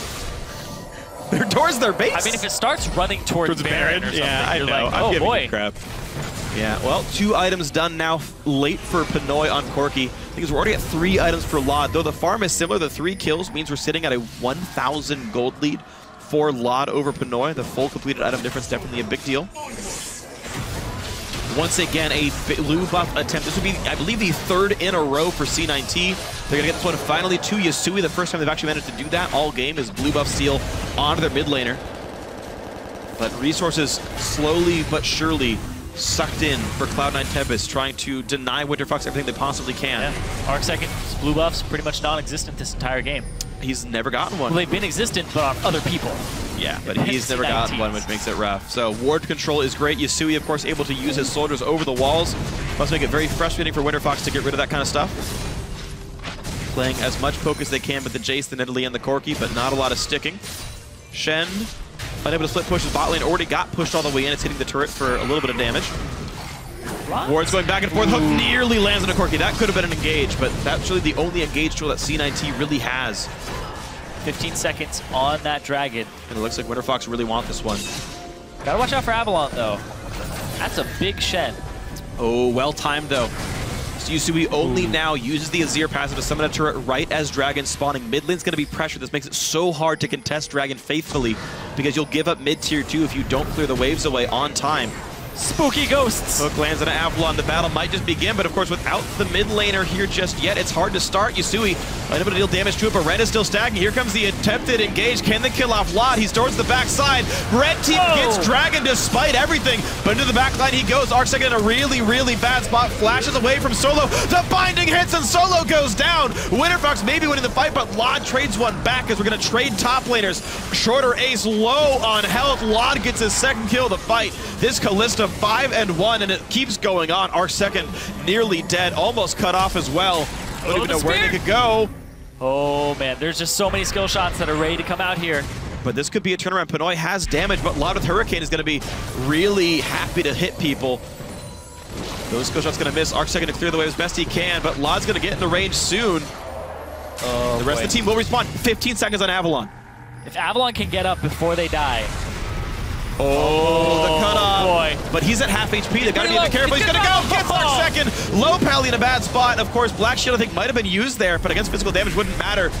They're towards their base? I mean, if it starts running towards Baron or something, yeah, I you're know. like, I'm oh boy. You crap. Yeah, well, 2 items done now, late for Pinoy on Corki. Because we're already at 3 items for Laud. Though the farm is similar, the 3 kills means we're sitting at a 1,000 gold lead for Laud over Pinoy. The full completed item difference definitely a big deal. Once again, a blue buff attempt. This would be, I believe, the 3rd in a row for C9T. They're going to get this one finally to Yasui. The first time they've actually managed to do that all game is blue buff steal onto their mid laner. But resources slowly but surely sucked in for Cloud9 Tempest, trying to deny Winterfox everything they possibly can. Yeah. Arc Second's blue buff's pretty much non-existent this entire game. He's never gotten one. Well, they've been existent, but on other people. Yeah, but he's never gotten one, which makes it rough. So ward control is great. Yasui, of course, able to use his soldiers over the walls. Must make it very frustrating for Winterfox to get rid of that kind of stuff. Playing as much poke as they can with the Jace, the Nidalee, and the Corki, but not a lot of sticking. Shen, unable to split push his bot lane, already got pushed all the way in. It's hitting the turret for a little bit of damage. Ward's going back and forth. Hook nearly lands on a Corki. That could have been an engage, but that's really the only engage tool that C9T really has. 15 seconds on that dragon. And it looks like Winterfox really want this one. Gotta watch out for Avalon, though. That's a big Shen. Oh, well timed, though. So Yasui only now uses the Azir passive to summon a turret right as Dragon's spawning. Mid lane's going to be pressured. This makes it so hard to contest Dragon faithfully because you'll give up mid tier 2 if you don't clear the waves away on time. Spooky ghosts. Hook lands on an Avalon. The battle might just begin, but of course, without the mid laner here just yet, it's hard to start. Yasui unable to deal damage to it, but Red is still stacking. Here comes the attempted engage. Can they kill off Lot? He's towards the backside. Red team gets Dragon despite everything, but into the backline he goes. Arcsec in a really, really bad spot. Flashes away from Solo. The binding hits and Solo goes down. Winterfox may be winning the fight, but Lot trades one back as we're going to trade top laners. Shorter Ace low on health. Lot gets his 2nd kill of the fight. This Kalista 5-1, and it keeps going on. Arcsec nearly dead, almost cut off as well. I don't even know where they could go. Oh man, there's just so many skill shots that are ready to come out here. But this could be a turnaround. Pinoy has damage, but Loud with Hurricane is going to be really happy to hit people. Those skill shots going to miss. Arcsec going to clear the way as best he can, but Loud's going to get in the range soon. Oh, the rest of the team will respawn. 15 seconds on Avalon. If Avalon can get up before they die. Oh, the cutoff. Boy. But he's at half HP. They've got to be a bit careful. He's going to go. Gets Arcsec. Low Pally in a bad spot. Of course, Black Shield, I think, might have been used there, but against physical damage wouldn't matter.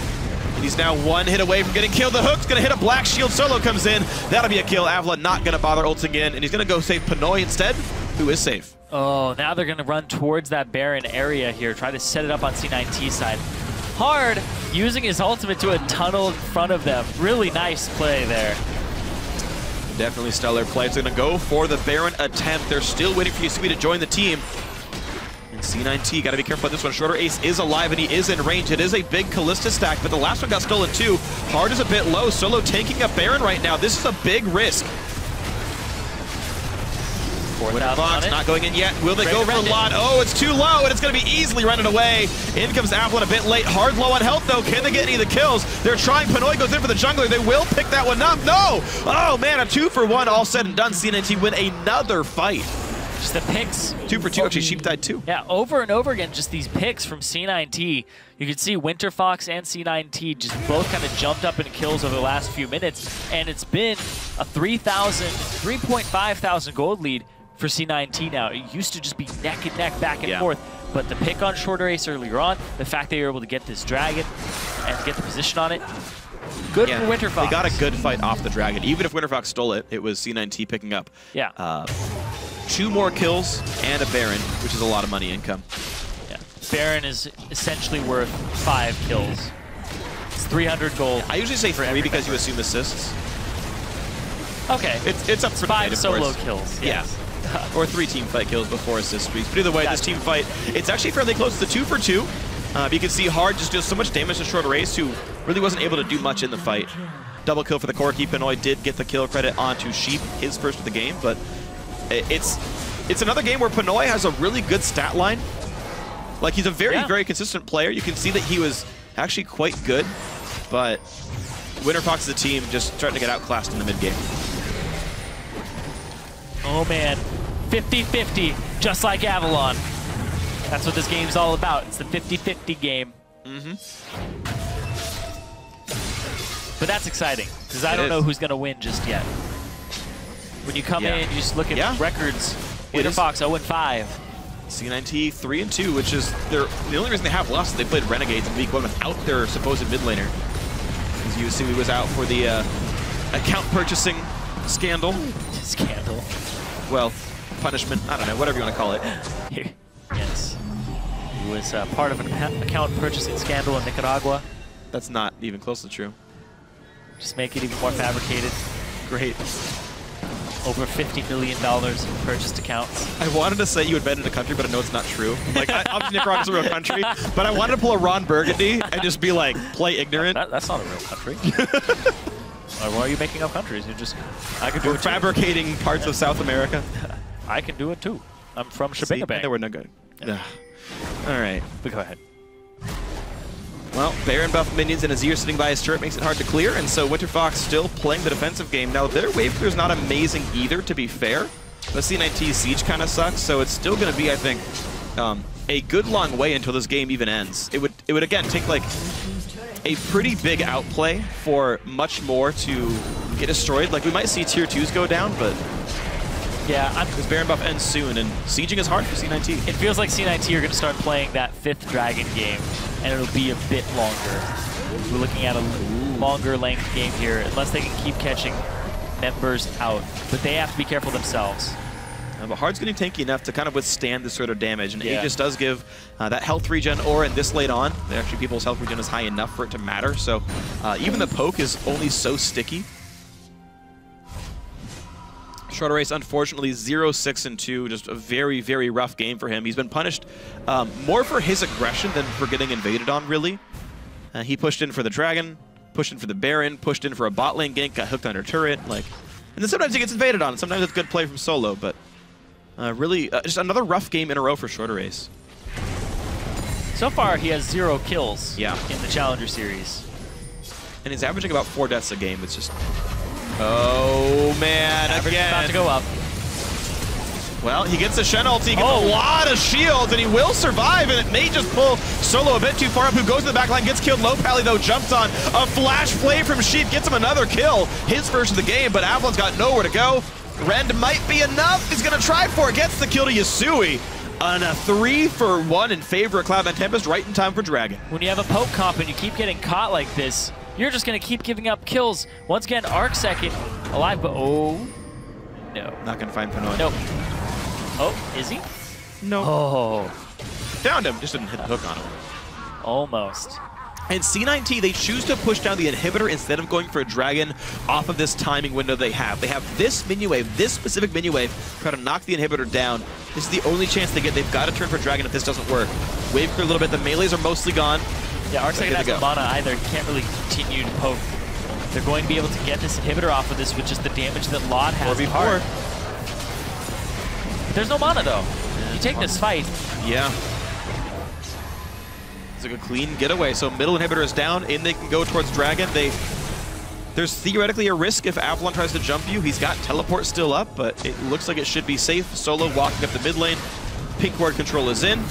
He's now one hit away from getting killed. The hook's going to hit a black shield. Solo comes in. That'll be a kill. Avalon not going to bother ulting in, and he's going to go save Pinoy instead, who is safe. Oh, now they're going to run towards that Baron area here, try to set it up on C9T side. Hard using his ultimate to a tunnel in front of them. Really nice play there. Definitely stellar play. It's going to go for the Baron attempt. They're still waiting for Yasumi to join the team. And C9T, got to be careful about this one. Shorter Ace is alive and he is in range. It is a big Callista stack, but the last one got stolen too. Hard is a bit low. Solo taking a Baron right now. This is a big risk. Winterfox not going in yet. Will they go for Lot? Oh, it's too low, and it's going to be easily rented away. In comes Avalon a bit late. Hard low on health, though. Can they get any of the kills? They're trying. Pinoy goes in for the jungler. They will pick that one up. No! Oh, man, a 2-for-1 all said and done. C9T win another fight. Just the picks. 2 for 2. Actually, Sheep died too. Yeah, over and over again, just these picks from C9T. You can see Winterfox and C9T just both kind of jumped up in kills over the last few minutes, and it's been a 3.5 thousand gold lead for C9T now. It used to just be neck and neck, back and forth. But the pick on Shorter Ace earlier on, the fact they were able to get this Dragon and get the position on it, good for Winterfox. They got a good fight off the Dragon. Even if Winterfox stole it, it was C9T picking up 2 more kills and a Baron, which is a lot of money income. Yeah, Baron is essentially worth 5 kills. It's 300 gold. I usually say 3 because you assume assists. Okay. It's up for 5 solo kills. Yes. Or 3 team fight kills before assist streaks. But either way, this team fight, it's actually fairly close. It's a 2 for 2. You can see Hard just does so much damage to Shorter Ace, who really wasn't able to do much in the fight. Double kill for the Corki. Pinoy did get the kill credit onto Sheep, his first of the game, but it's another game where Pinoy has a really good stat line. Like, he's a very consistent player. You can see that he was actually quite good, but Winterfox is a team just starting to get outclassed in the mid game. Oh man, 50-50, just like Avalon. That's what this game's all about. It's the 50-50 game. But that's exciting, because I don't know who's going to win just yet. When you come in, you just look at records. Winterfox 0-5. C9T 3-2, which is the only reason they have lost is they played Renegades in week 1 without their supposed mid laner. As you see, he was out for the account purchasing scandal. Scandal. Well, punishment, I don't know, whatever you want to call it. Yes. He was part of an account purchasing scandal in Nicaragua. That's not even close to true. Just make it even more fabricated. Great. Over $50 million in purchased accounts. I wanted to say you had been in a country, but I know it's not true. Like, obviously Nicaragua's a real country, but I wanted to pull a Ron Burgundy and just be like, play ignorant. That's not a real country. Why are you making up countries? You just, I could do We're fabricating parts of South America. I can do it too. I'm from Shabingabang. They were no good. All right, but go ahead. Well, Baron buff minions and Azir sitting by his turret makes it hard to clear, and so Winterfox still playing the defensive game. Now, their wave clear is not amazing either, to be fair. The C9T siege kind of sucks, so it's still going to be, I think, a good long way until this game even ends. It would again take like a pretty big outplay for much more to get destroyed. Like, we might see tier 2s go down, but yeah, because Baron buff ends soon, and sieging is hard for C9T. It feels like C9T are going to start playing that 5th Dragon game, and it'll be a bit longer. We're looking at a longer length game here, unless they can keep catching members out. But they have to be careful themselves. But Hard's getting tanky enough to kind of withstand this sort of damage, and Aegis does give that health regen aura, and this late on, actually people's health regen is high enough for it to matter, so even the poke is only so sticky. Shorter Ace, unfortunately, 0-6-2, just a very, very rough game for him. He's been punished more for his aggression than for getting invaded on, really. He pushed in for the Dragon, pushed in for the Baron, pushed in for a bot lane gank, got hooked under turret, like, and then sometimes he gets invaded on, and sometimes it's good play from solo, but really, just another rough game in a row for Shorter Ace. So far, he has 0 kills in the Challenger Series. And he's averaging about 4 deaths a game. It's just... Oh, man, Average again. about to go up. Well, he gets a Shen ult, he gets a lot of shields, and he will survive, and it may just pull Solo a bit too far up, who goes to the back line, gets killed. Low Pally, though, jumps on. A flash play from Sheep, gets him another kill. His first of the game, but Avalon's got nowhere to go. Rend might be enough. He's going to try for it. Gets the kill to Yasui. And a 3-for-1 in favor of Cloud9 Tempest right in time for Dragon. When you have a poke comp and you keep getting caught like this, you're just going to keep giving up kills. Once again, Arc second, alive, but oh, no. Not going to find Pinoy. Nope. Oh, is he? No. Oh. Found him, just didn't hit the hook on him. Almost. And C9T, they choose to push down the inhibitor instead of going for a dragon off of this timing window they have. They have this minion wave, this specific minion wave, try to knock the inhibitor down. This is the only chance they get. They've got to turn for dragon if this doesn't work. Wave clear a little bit. The melees are mostly gone. Yeah, Arc second has no mana either. Can't really continue to poke. They're going to be able to get this inhibitor off of this with just the damage that Lot has. Before. There's no mana though. You take this fight. Yeah. It's like a clean getaway. So middle inhibitor is down, and they can go towards dragon. There's theoretically a risk if Avalon tries to jump you. He's got teleport still up, but it looks like it should be safe. Solo walking up the mid lane. Pink ward control is in.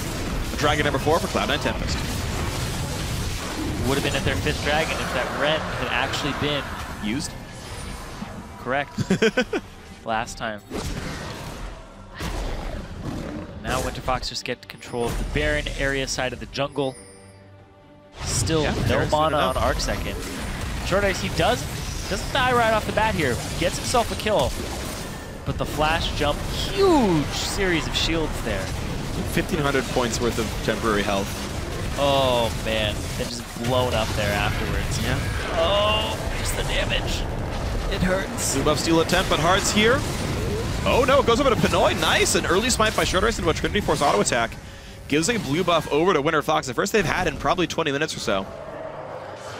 Dragon number 4 for Cloud9 Tempest. Would have been at their 5th dragon if that Ren had actually been used. Correct. Last time. Now Winterfox just get control of the Baron area side of the jungle. Still no mana on Arc second. Short Ice, he doesn't die right off the bat here. Gets himself a kill. But the flash jump, huge series of shields there. 1,500 points worth of temporary health. Oh man, then just blown up there afterwards. Yeah. Oh, just the damage. It hurts. Blue buff steal attempt, but Heart's here. Oh no, it goes over to Pinoy. Nice, an early smite by Short Ice into a Trinity Force auto attack. Gives a blue buff over to Winterfox, the first they've had in probably 20 minutes or so.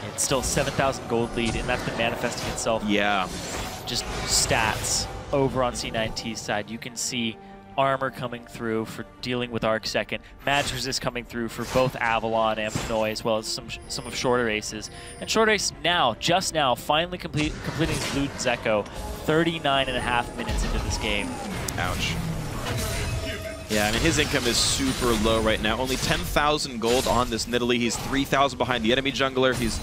It's still 7,000 gold lead, and that's been manifesting itself. Yeah. Just stats over on C9T's side. You can see armor coming through for dealing with Arc second. Magic resist coming through for both Avalon and Pinoy, as well as some of Shorter Aces. And Short Ace now, just now, finally completing his Luden's Echo 39.5 minutes into this game. Ouch. Yeah, I mean, his income is super low right now. Only 10,000 gold on this Nidalee. He's 3,000 behind the enemy jungler. He's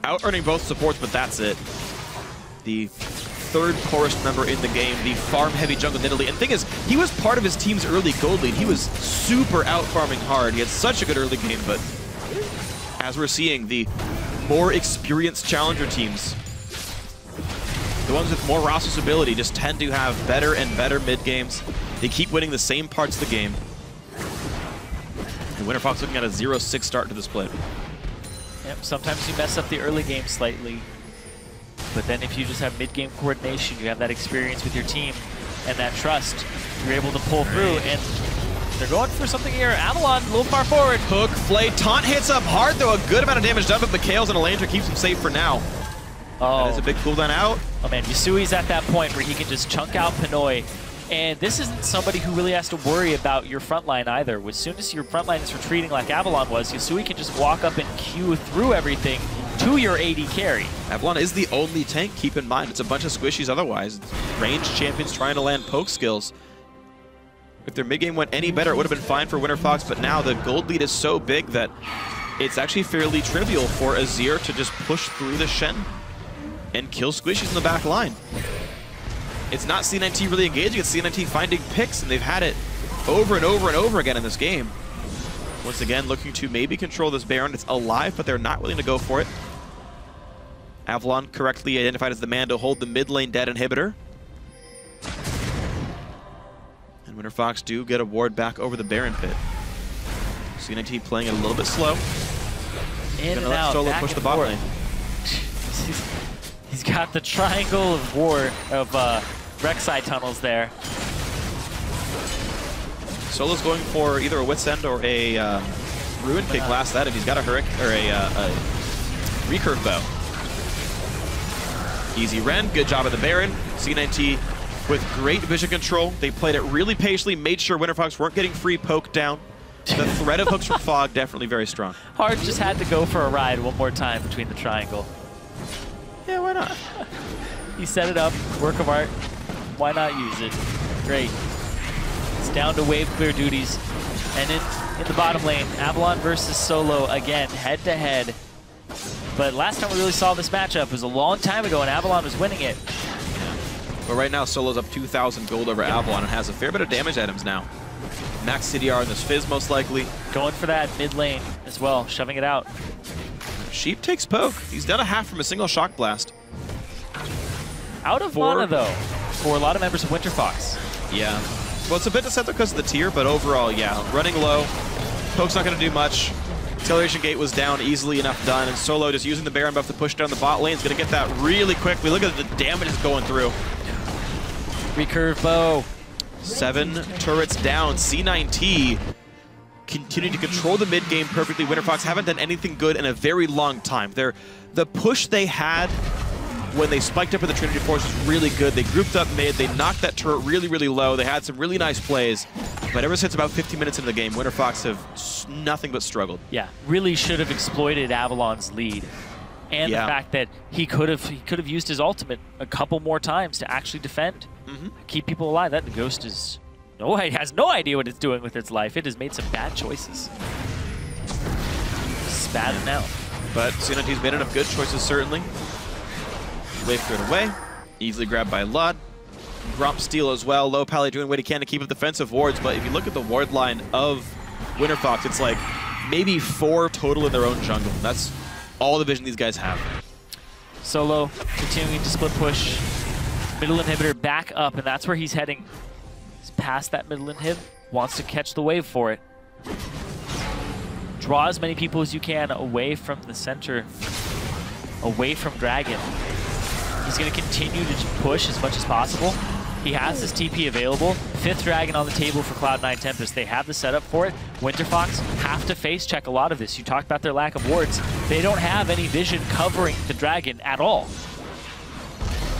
out-earning both supports, but that's it. The third poorest member in the game, the farm-heavy jungle Nidalee. And the thing is, he was part of his team's early gold lead. He was super out-farming hard. He had such a good early game, but as we're seeing, the more experienced challenger teams, the ones with more roster stability, just tend to have better and better mid-games. They keep winning the same parts of the game. And Winterfox looking at a 0-6 start to the split. Yep, sometimes you mess up the early game slightly, but then if you just have mid-game coordination, you have that experience with your team and that trust, you're able to pull through, and they're going for something here. Avalon a little far forward. Hook, flay, taunt hits up hard, though a good amount of damage done, but Mikhail's in a lantern keeps him safe for now. Oh. That is a big cooldown out. Oh man, Yasui's at that point where he can just chunk out Pinoy. And this isn't somebody who really has to worry about your front line either. As soon as your front line is retreating like Avalon was, Yasui can just walk up and queue through everything to your AD carry. Avalon is the only tank, keep in mind. It's a bunch of squishies otherwise. It's ranged champions trying to land poke skills. If their mid game went any better, it would have been fine for Winterfox, but now the gold lead is so big that it's actually fairly trivial for Azir to just push through the Shen and kill squishies in the back line. It's not C9T really engaging, it's C9T finding picks, and they've had it over and over and over again in this game. Once again, looking to maybe control this Baron. It's alive, but they're not willing to go for it. Avalon correctly identified as the man to hold the mid lane dead inhibitor. And Winterfox do get a ward back over the Baron pit. C9T playing it a little bit slow. In Gonna and let out, Solo back push and the bot forth. lane. He's got the triangle of war of Rek'Sai tunnels there. Solo's going for either a Wit's End or a Ruin Kick last that if he's got a Hurricane or a recurve bow. Easy Ren, good job of the Baron. C9T with great vision control. They played it really patiently, made sure Winterfox weren't getting free poke down. The threat of hooks from Fog definitely very strong. Hard just had to go for a ride one more time between the triangle. Yeah, why not? He set it up, work of art. Why not use it? Great. It's down to wave clear duties. And in the bottom lane, Avalon versus Solo again, head to head. But last time we really saw this matchup was a long time ago and Avalon was winning it. But right now, Solo's up 2,000 gold over Avalon and has a fair bit of damage items now. Max CDR in this Fizz, most likely. Going for that mid lane as well, shoving it out. Sheep takes poke. He's done a half from a single Shock Blast. Out of mana, though, for a lot of members of Winterfox. Yeah. Well, it's a bit deceptive because of the tier, but overall, yeah. Running low. Poke's not going to do much. Acceleration Gate was down, easily enough done, and Solo just using the Baron buff to push down the bot lane. Is going to get that really quickly. Look at the damage is going through. Recurve bow. 7 turrets down. C9T continue to control the mid game perfectly. Winterfox haven't done anything good in a very long time. The push they had when they spiked up with the Trinity Force was really good. They grouped up mid. They knocked that turret really, really low. They had some really nice plays. But ever since about 15 minutes into the game, Winterfox have nothing but struggled. Yeah, really should have exploited Avalon's lead. And the fact that he could have used his ultimate a couple more times to actually defend, keep people alive. That Ghost has no idea what it's doing with its life. It has made some bad choices. Spatting out. But C9T's made enough good choices, certainly. Wave cleared away. Easily grabbed by Lud. Gromp steal as well. Low Pally doing what he can to keep up defensive wards, but if you look at the ward line of Winterfox, it's like maybe 4 total in their own jungle. That's all the vision these guys have. Solo continuing to split push. Middle inhibitor back up, and that's where he's heading. He's past that middle inhib. Wants to catch the wave for it. Draw as many people as you can away from the center, away from Dragon. He's going to continue to push as much as possible. He has his TP available. 5th Dragon on the table for Cloud9 Tempest. They have the setup for it. Winterfox have to face check a lot of this. You talked about their lack of wards. They don't have any vision covering the Dragon at all.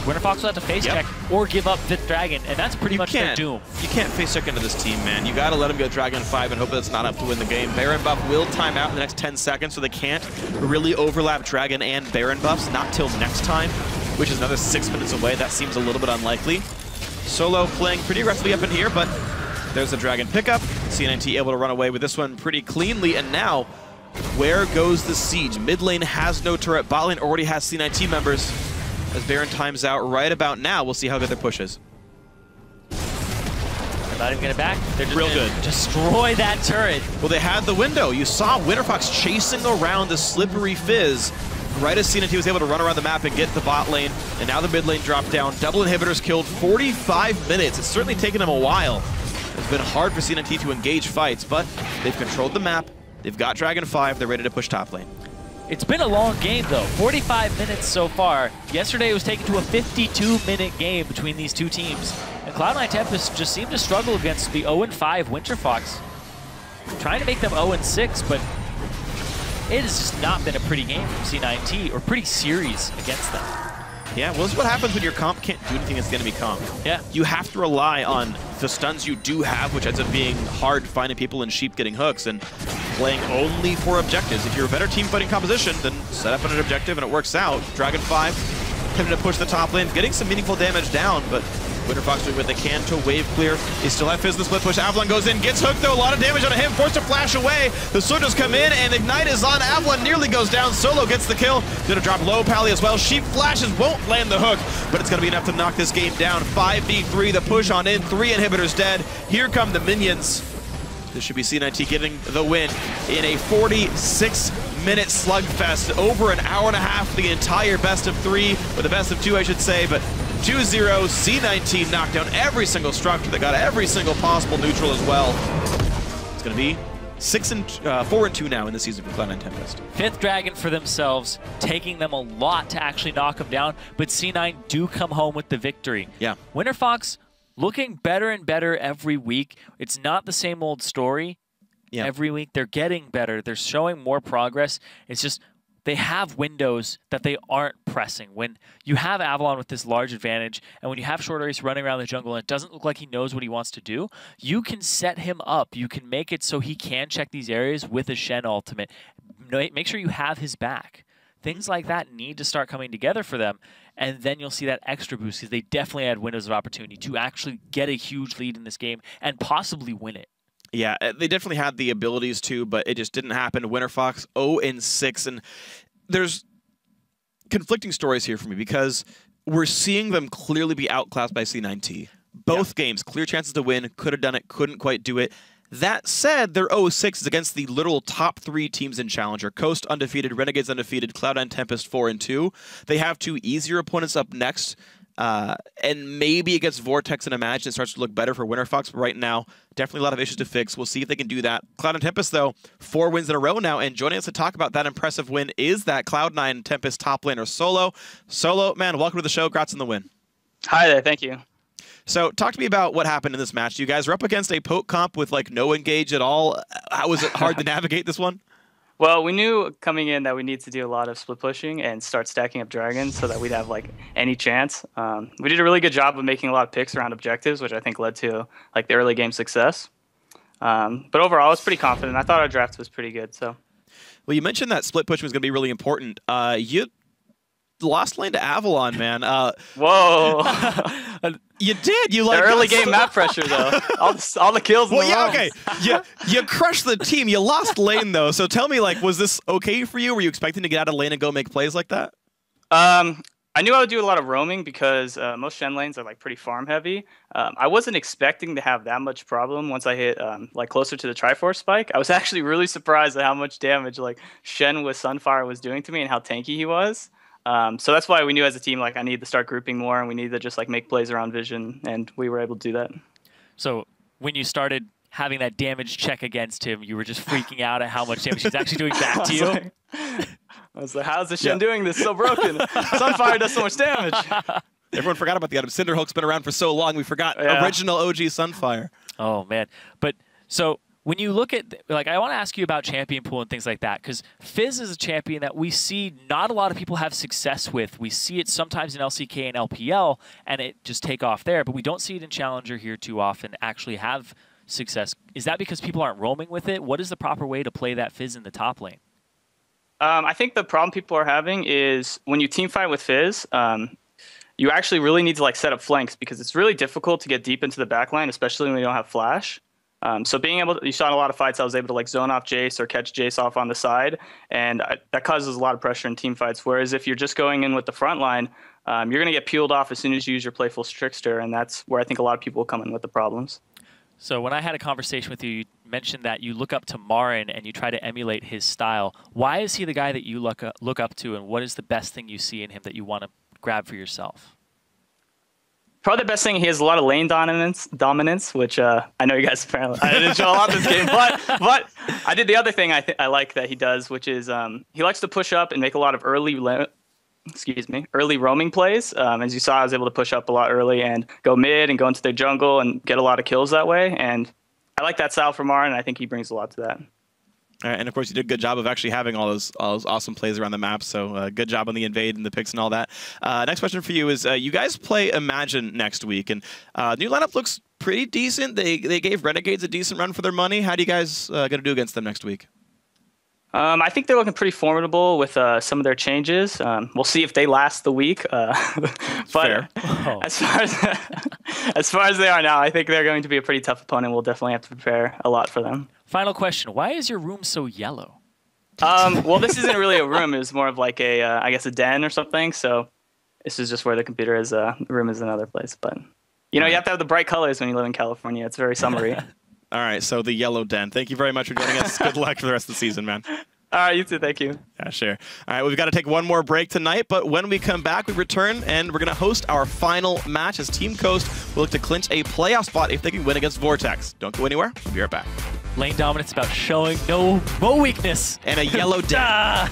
Winterfox will have to face check or give up 5th Dragon, and that's pretty much their doom. You can't face check into this team, man. You got to let them go Dragon 5 and hope that it's not up to win the game. Baron buff will time out in the next 10 seconds, so they can't really overlap Dragon and Baron buffs, not till next time, which is another 6 minutes away. That seems a little bit unlikely. Solo playing pretty aggressively up in here, but there's a Dragon pickup. C9T able to run away with this one pretty cleanly, and now, where goes the siege? Mid lane has no turret, bot lane already has C9T members. As Baron times out right about now, we'll see how good their push is. They're not even gonna back. They're just real good. Destroy that turret. Well, they had the window. You saw Winterfox chasing around the slippery Fizz right as C9T was able to run around the map and get the bot lane, and now the mid lane dropped down. Double inhibitors killed 45 minutes. It's certainly taken them a while. It's been hard for C9T to engage fights, but they've controlled the map. They've got Dragon 5. They're ready to push top lane. It's been a long game, though. 45 minutes so far. Yesterday it was taken to a 52-minute game between these two teams. And Cloud9 Tempest just seemed to struggle against the 0-5 Winterfox. Trying to make them 0-6, but it has just not been a pretty game from C9T, or pretty series against them. Yeah, well, this is what happens when your comp can't do anything against the enemy comp. Yeah. You have to rely on the stuns you do have, which ends up being hard finding people in Sheep getting hooks, and playing only for objectives. If you're a better team fighting composition, then set up an objective and it works out. Dragon 5 tending to push the top lane, getting some meaningful damage down, but Winterfox doing what they can to wave clear. They still have Fizz in the split push. Avalon goes in, gets hooked though, a lot of damage on him, forced to flash away. The soldiers come in and Ignite is on. Avalon nearly goes down. Solo gets the kill. Gonna drop low Pally as well. Sheep flashes, won't land the hook, but it's gonna be enough to knock this game down. 5v3, the push on in, 3 inhibitors dead. Here come the minions. This should be C9T getting the win in a 46-minute slugfest. Over an hour and a half, the entire best of 3, or the best of 2, I should say, but 2-0, C9T knocked down every single structure. They got every single possible neutral as well. It's going to be 4-2 now in the season for Cloud9 Tempest. 5th Dragon for themselves, taking them a lot to actually knock them down, but C9 do come home with the victory. Yeah. Winterfox looking better and better every week. It's not the same old story every week. They're getting better. They're showing more progress. It's just they have windows that they aren't pressing. When you have Avalon with this large advantage, and when you have Short Race running around the jungle and it doesn't look like he knows what he wants to do, you can set him up. You can make it so he can check these areas with a Shen ultimate. Make sure you have his back. Things like that need to start coming together for them, and then you'll see that extra boost, because they definitely had windows of opportunity to actually get a huge lead in this game and possibly win it. Yeah, they definitely had the abilities to, but it just didn't happen. Winterfox 0-6, and there's conflicting stories here for me, because we're seeing them clearly be outclassed by C9T. Both games, clear chances to win, could have done it, couldn't quite do it. That said, their 0-6 is against the literal top 3 teams in Challenger. Coast undefeated, Renegades undefeated, Cloud9 Tempest 4-2. They have 2 easier opponents up next, and maybe against Vortex and Imagine it starts to look better for Winterfox, but right now, definitely a lot of issues to fix. We'll see if they can do that. Cloud9 Tempest, though, 4 wins in a row now, and joining us to talk about that impressive win is that Cloud9 Tempest top laner, Solo. Solo, man, welcome to the show. Congrats on the win. Hi there, thank you. So talk to me about what happened in this match. You guys were up against a poke comp with like no engage at all. How was it hard to navigate this one? Well, we knew coming in that we need to do a lot of split pushing and start stacking up dragons so that we'd have like any chance. We did a really good job of making a lot of picks around objectives, which I think led to like the early game success. But overall, I was pretty confident. I thought our draft was pretty good. So, well, you mentioned that split push was going to be really important. You lost lane to Avalon, man. Whoa. You did. You like the early game map pressure though. All the kills. Well, in the yeah, rounds. okay. You crushed the team. You lost lane though. So tell me, like, was this okay for you? Were you expecting to get out of lane and go make plays like that? I knew I would do a lot of roaming because most Shen lanes are like pretty farm heavy. I wasn't expecting to have that much problem once I hit like closer to the Triforce spike. I was actually really surprised at how much damage like Shen with Sunfire was doing to me and how tanky he was. So that's why we knew as a team, like I need to start grouping more and we need to just like make plays around vision, and we were able to do that. So when you started having that damage check against him, you were just freaking out at how much damage he's actually doing back to you? I was like, how's the Shen doing this so broken? Sunfire does so much damage. Everyone forgot about the item. Cinderhulk's been around for so long, we forgot original OG Sunfire. Oh, man. But so when you look at, like, I want to ask you about champion pool and things like that, because Fizz is a champion that we see not a lot of people have success with. We see it sometimes in LCK and LPL, and it just take off there, but we don't see it in Challenger here too often actually have success. Is that because people aren't roaming with it? What is the proper way to play that Fizz in the top lane? I think the problem people are having is when you team fight with Fizz, you actually really need to like set up flanks because it's really difficult to get deep into the backline, especially when you don't have flash. So being able to, you saw in a lot of fights, I was able to like zone off Jace or catch Jace off on the side, and that causes a lot of pressure in team fights. Whereas if you're just going in with the front line, you're going to get peeled off as soon as you use your playful trickster, and that's where I think a lot of people come in with the problems. So when I had a conversation with you, you mentioned that you look up to Marin and you try to emulate his style. Why is he the guy that you look up to, and what is the best thing you see in him that you want to grab for yourself? Probably the best thing, he has a lot of lane dominance, which I know you guys apparently I didn't show a lot this game, but I did the other thing I like that he does, which is he likes to push up and make a lot of early roaming plays. As you saw, I was able to push up a lot early and go mid and go into their jungle and get a lot of kills that way. And I like that style from Marin, and I think he brings a lot to that. All right, and of course, you did a good job of actually having all those awesome plays around the map. So good job on the invade and the picks and all that. Next question for you is: you guys play Imagine next week, and new lineup looks pretty decent. They gave Renegades a decent run for their money. How do you guys gonna do against them next week? I think they're looking pretty formidable with some of their changes. We'll see if they last the week. But as far as they are now, I think they're going to be a pretty tough opponent. We'll definitely have to prepare a lot for them. Final question. Why is your room so yellow? Well, this isn't really a room. It's more of like a, I guess, a den or something. So this is just where the computer is. The room is another place. But, you know, you have to have the bright colors when you live in California. It's very summery. All right, so the yellow den. Thank you very much for joining us. Good luck for the rest of the season, man. All right, you too. Thank you. Yeah, sure. All right, we've got to take one more break tonight, but when we come back, we return, and we're going to host our final match as Team Coast will look to clinch a playoff spot if they can win against Vortex. Don't go anywhere. We'll be right back. Lane dominance about showing no weakness. And a yellow den.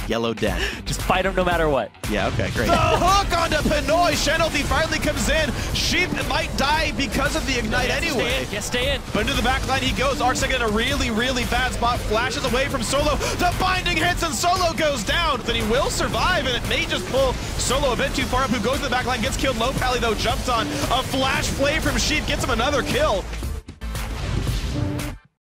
Yellow den. Just fight him no matter what. Yeah, okay, great. The hook onto Pinoy. Shenalty finally comes in. Sheep might die because of the Ignite anyway. Stay in. But into the back line he goes. Arctic in a really, really bad spot. Flashes away from Solo. The binding hits and Solo goes down. Then he will survive, and it may just pull Solo a bit too far up. Who goes to the back line, gets killed. Low Pally, though, jumps on. A flash play from Sheep gets him another kill.